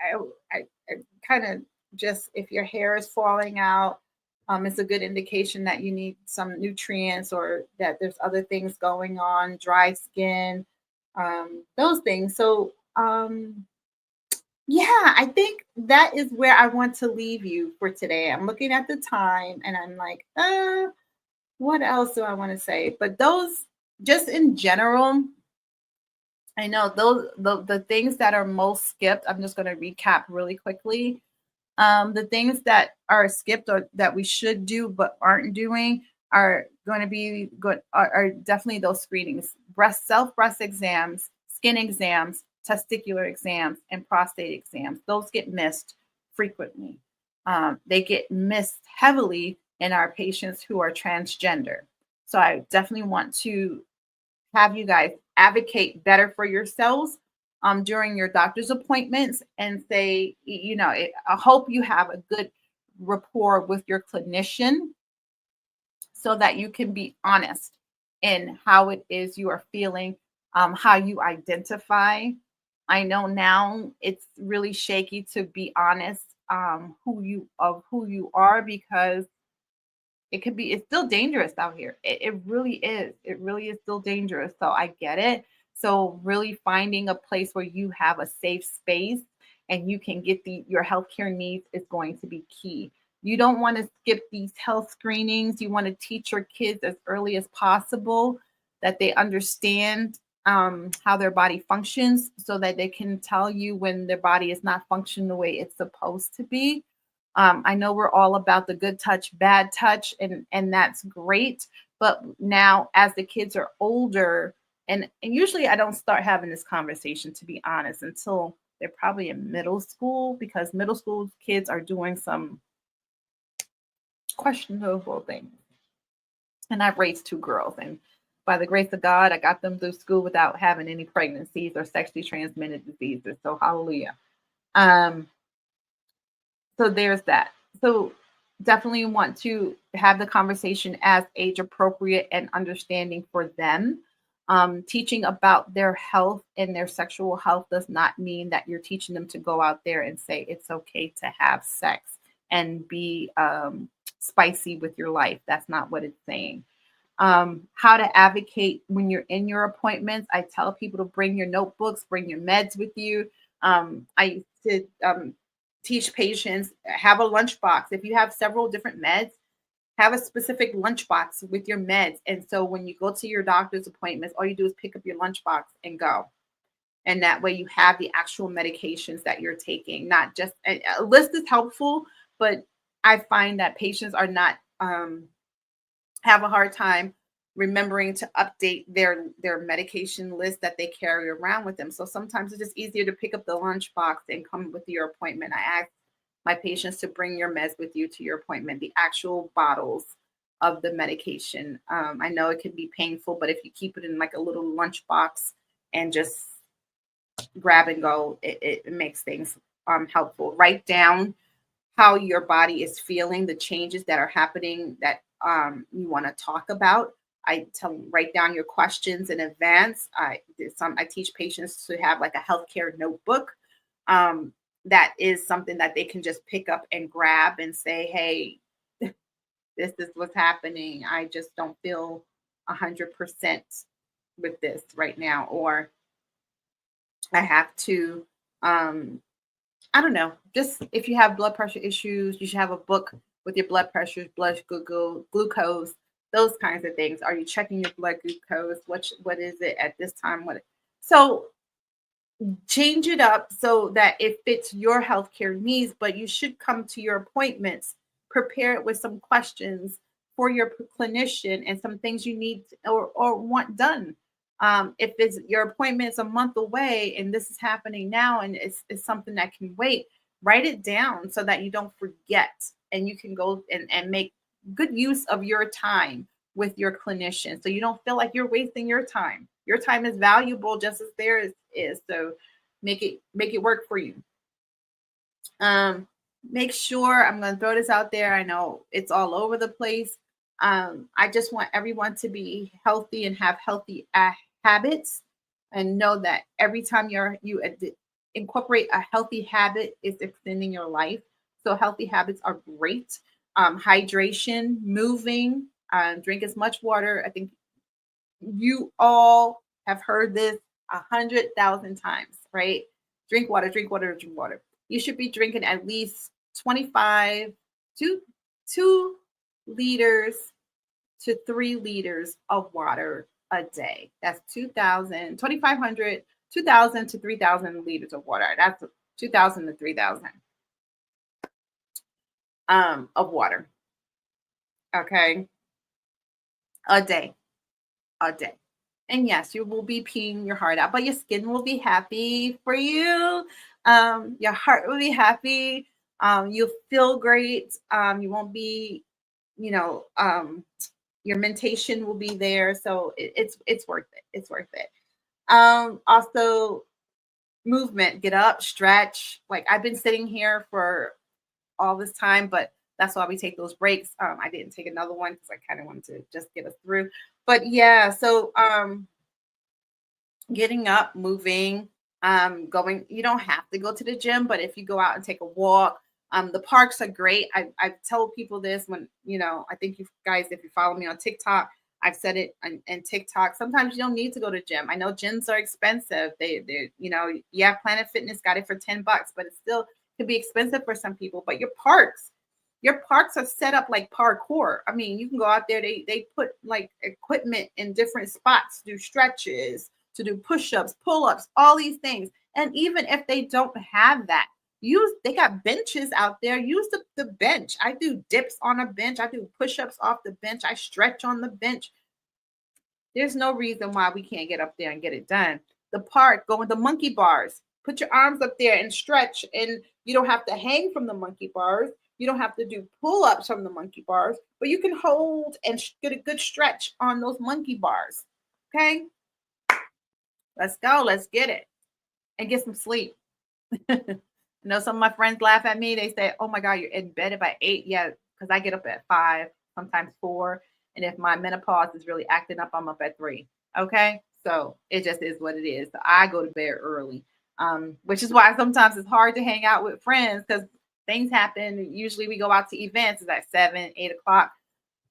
I kind of just, if your hair is falling out, it's a good indication that you need some nutrients or that there's other things going on, dry skin, those things. So, yeah, I think that is where I want to leave you for today. I'm looking at the time and I'm like, what else do I want to say? But those, just in general, I know those the things that are most skipped. I'm just going to recap really quickly. The things that are skipped or that we should do but aren't doing are going to be good, are definitely those screenings: breast exams, skin exams, testicular exams, and prostate exams. Those get missed frequently. They get missed heavily in our patients who are transgender. So I definitely want to have you guys advocate better for yourselves during your doctor's appointments, and say, I hope you have a good rapport with your clinician so that you can be honest in how it is you are feeling, how you identify. I know now it's really shaky to be honest, who you are, because it's still dangerous out here. It really is. It really is still dangerous. So I get it. So really finding a place where you have a safe space and you can get your healthcare needs is going to be key. You don't want to skip these health screenings. You want to teach your kids as early as possible that they understand how their body functions, so that they can tell you when their body is not functioning the way it's supposed to be. I know we're all about the good touch, bad touch, and that's great. But now, as the kids are older, and usually I don't start having this conversation, to be honest, until they're probably in middle school, because middle school kids are doing some questionable things. And I've raised 2 girls, and by the grace of God, I got them through school without having any pregnancies or sexually transmitted diseases. So hallelujah. So there's that. So definitely want to have the conversation as age appropriate and understanding for them. Teaching about their health and their sexual health does not mean that you're teaching them to go out there and say it's okay to have sex and be spicy with your life. That's not what it's saying. How to advocate when you're in your appointments. I tell people to bring your notebooks, bring your meds with you. I used to teach patients, have a lunchbox. If you have several different meds, have a specific lunchbox with your meds. And so when you go to your doctor's appointments, all you do is pick up your lunchbox and go. And that way you have the actual medications that you're taking. Not just a list is helpful, but I find that patients are not have a hard time remembering to update their medication list that they carry around with them. So sometimes it's just easier to pick up the lunchbox and come with your appointment. I ask my patients to bring your meds with you to your appointment, the actual bottles of the medication. I know it can be painful, but if you keep it in like a little lunchbox and just grab and go, it makes things helpful. Write down how your body is feeling, the changes that are happening that you want to talk about. I tell them, write down your questions in advance. I teach patients to have like a healthcare notebook. That is something that they can just pick up and grab and say, hey, this is what's happening. I just don't feel 100% with this right now. Or I have to, I don't know, just if you have blood pressure issues, you should have a book with your blood pressure, blood glucose, those kinds of things. Are you checking your blood glucose? What is it at this time? So change it up so that it fits your healthcare needs, but you should come to your appointments prepared with some questions for your clinician and some things you need or want done. If it's your appointment is a month away and this is happening now and it's something that can wait, write it down so that you don't forget and you can go and make good use of your time with your clinician. So you don't feel like you're wasting your time. Your time is valuable just as theirs is. So make it work for you. Make sure, I'm going to throw this out there. I know it's all over the place. I just want everyone to be healthy and have healthy habits, and know that every time you incorporate a healthy habit, it's extending your life. So healthy habits are great. Hydration, moving, drink as much water. I think you all have heard this 100,000 times, right? Drink water, drink water, drink water. You should be drinking at least 25 to 2 liters to 3 liters of water a day. That's 2,000 to 3,000 liters of water. That's 2,000 to 3,000 of water. Okay. a day, a day. And yes, you will be peeing your heart out, but your skin will be happy for you. Your heart will be happy. You'll feel great. You won't be, you know, your mentation will be there. So it's worth it. It's worth it. Also movement, get up, stretch. Like I've been sitting here for all this time, but that's why we take those breaks. I didn't take another one because I kind of wanted to just get us through. But yeah, so getting up, moving, going, you don't have to go to the gym, but if you go out and take a walk, the parks are great. I tell people this when, you know, I think you guys, if you follow me on TikTok, I've said it in TikTok. Sometimes you don't need to go to gym. I know gyms are expensive. They, you know, yeah, Planet Fitness got it for $10, but it still could be expensive for some people. But your parks are set up like parkour. I mean, you can go out there. They put like equipment in different spots to do stretches, to do push-ups, pull-ups, all these things. And even if they don't have that, they got benches out there. Use the bench. I do dips on a bench. I do push-ups off the bench. I stretch on the bench. There's no reason why we can't get up there and get it done. The park, go with the monkey bars. Put your arms up there and stretch. And you don't have to hang from the monkey bars. You don't have to do pull-ups from the monkey bars, but you can hold and get a good stretch on those monkey bars. Okay? Let's go. Let's get it. And get some sleep. I know some of my friends laugh at me. They say, oh my God, you're in bed by 8. Yeah, because I get up at 5, sometimes 4. And if my menopause is really acting up, I'm up at 3. Okay? So it just is what it is. So I go to bed early, which is why sometimes it's hard to hang out with friends because things happen. Usually we go out to events. It's at 7, 8 o'clock.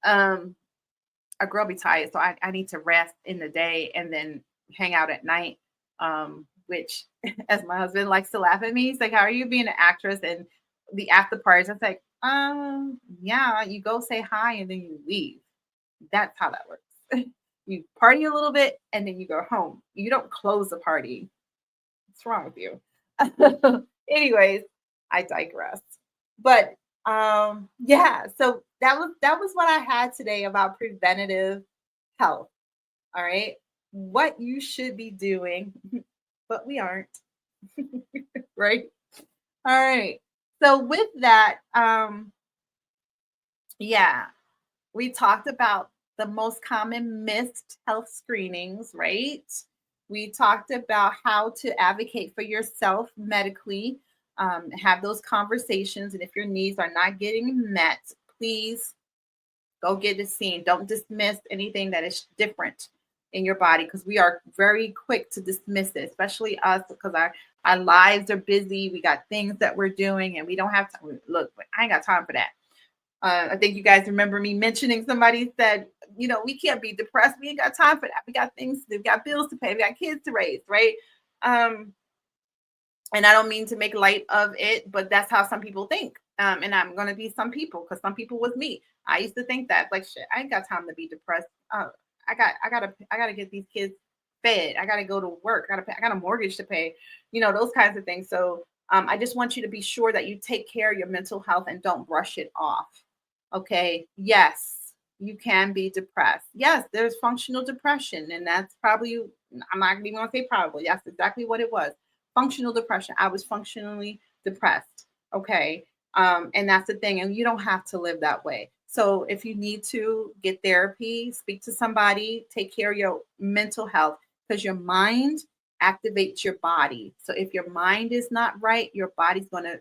A girl be tired. So I need to rest in the day and then hang out at night. Which, as my husband likes to laugh at me, he's like, how are you being an actress? And the after parties, I was like, yeah, you go say hi and then you leave. That's how that works. You party a little bit and then you go home. You don't close the party. What's wrong with you? Anyways, I digress. But yeah, so that was what I had today about preventative health. All right. What you should be doing, but we aren't. Right? All right. So with that, yeah, we talked about the most common missed health screenings, right? We talked about how to advocate for yourself medically, have those conversations. And if your needs are not getting met, please go get it seen. Don't dismiss anything that is different in your body because we are very quick to dismiss it, especially us because our lives are busy. We got things that we're doing and we don't have time. Look, I ain't got time for that. I think you guys remember me mentioning somebody said, you know, we can't be depressed. We ain't got time for that. We got things, we've got bills to pay. We got kids to raise, right? And I don't mean to make light of it, but that's how some people think. And I'm going to be some people because some people was me. I used to think that like, shit, I ain't got time to be depressed. I gotta get these kids fed. I gotta go to work. I got a mortgage to pay, you know, those kinds of things. So I just want you to be sure that you take care of your mental health and don't brush it off. Okay. Yes, you can be depressed. Yes, there's functional depression. And that's probably, I'm not even gonna say probably, that's exactly what it was. Functional depression. I was functionally depressed. Okay. And that's the thing. And you don't have to live that way. So if you need to get therapy, speak to somebody, take care of your mental health because your mind activates your body. So if your mind is not right, your body's going to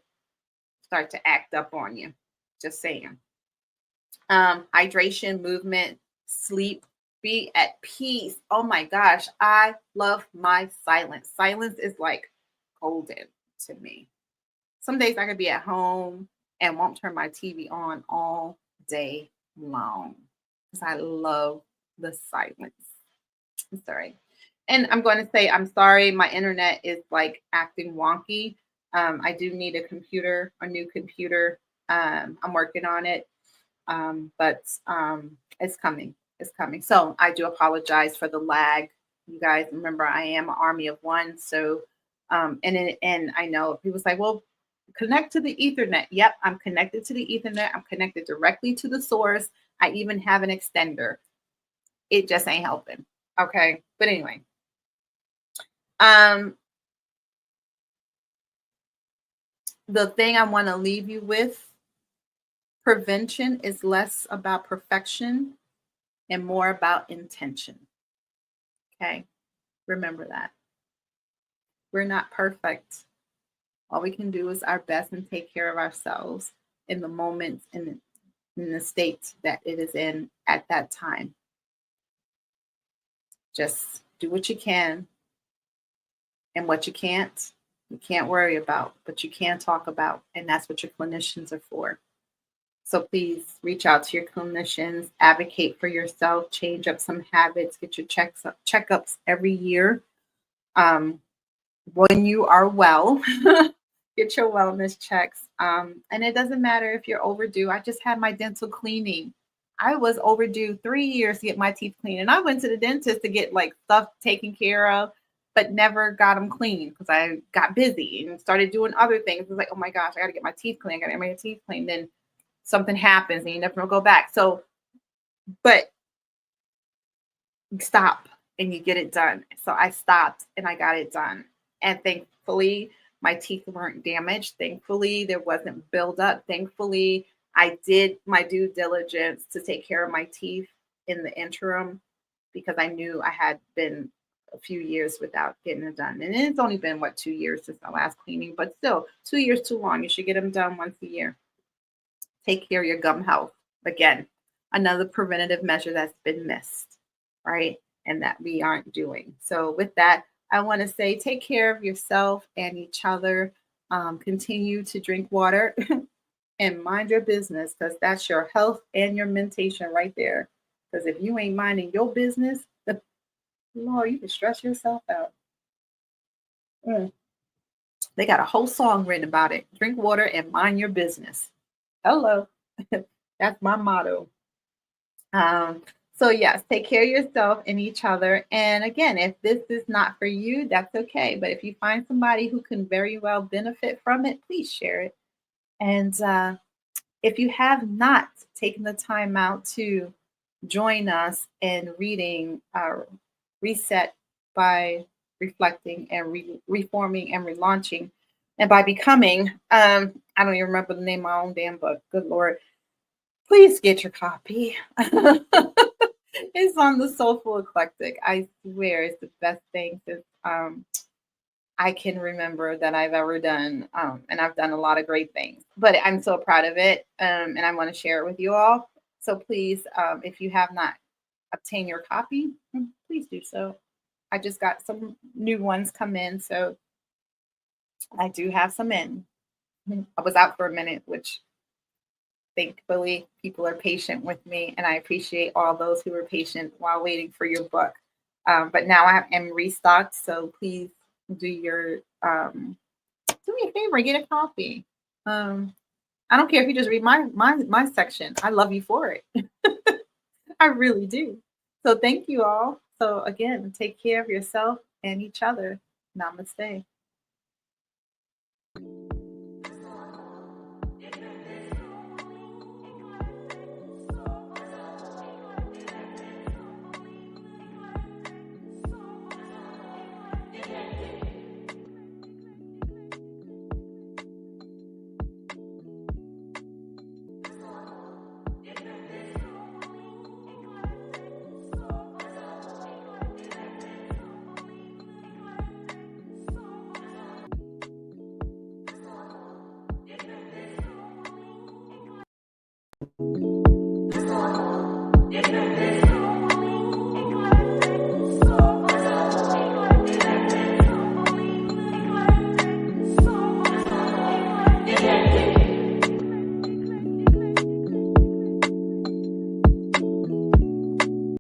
start to act up on you. Just saying. Hydration, movement, sleep, be at peace. Oh my gosh, I love my silence. Silence is like golden to me. Some days I could be at home and won't turn my TV on all day long because I love the silence. I'm sorry. And I'm going to say, I'm sorry, my internet is like acting wonky. I do need a new computer. I'm working on it. But it's coming. It's coming. So I do apologize for the lag. You guys remember I am an army of one. So, and I know people say, well, connect to the Ethernet. Yep, I'm connected to the Ethernet. I'm connected directly to the source. I even have an extender. it just ain't helping. Okay. But anyway, um, the thing I want to leave you with, prevention is less about perfection and more about intention. Okay. Remember that. We're not perfect. All we can do is our best and take care of ourselves in the moments and in the state that it is in at that time. Just do what you can, and what you can't worry about, but you can talk about. And that's what your clinicians are for. So please reach out to your clinicians, advocate for yourself, change up some habits, get your checkups every year. When you are well, get your wellness checks. And it doesn't matter if you're overdue. I just had my dental cleaning. I was overdue 3 years to get my teeth cleaned. And I went to the dentist to get like stuff taken care of, but never got them clean because I got busy and started doing other things. It was like, oh my gosh, I got to get my teeth cleaned. I got to get my teeth cleaned. Then something happens and you never go back. So, but stop and you get it done. So I stopped and I got it done. And thankfully, my teeth weren't damaged. Thankfully, there wasn't buildup. Thankfully, I did my due diligence to take care of my teeth in the interim because I knew I had been a few years without getting it done. And it's only been, 2 years since my last cleaning, but still 2 years too long. You should get them done once a year. Take care of your gum health. Again, another preventative measure that's been missed, right? And that we aren't doing. So with that, I want to say take care of yourself and each other. Continue to drink water and mind your business, because that's your health and your mentation right there. Because if you ain't minding your business, Lord, you can stress yourself out. They got a whole song written about it. Drink water and mind your business. Hello. That's my motto. So yes, take care of yourself and each other. And again, if this is not for you, that's okay. But if you find somebody who can very well benefit from it, please share it. And if you have not taken the time out to join us in reading Reset by Reflecting and Reforming and Relaunching, and by Becoming, I don't even remember the name of my own damn book. Good Lord. Please get your copy. It's on the Soulful Eclectic. I swear it's the best thing since I can remember that I've ever done. And I've done a lot of great things, but I'm so proud of it. And I want to share it with you all. So please, if you have not obtained your copy, please do so. I just got some new ones come in, so I do have some in. I was out for a minute, which thankfully people are patient with me, and I appreciate all those who were patient while waiting for your book. But now I am restocked, so please do your do me a favor, get a copy. I don't care if you just read my section. I love you for it. I really do. So thank you all. So again, take care of yourself and each other. Namaste.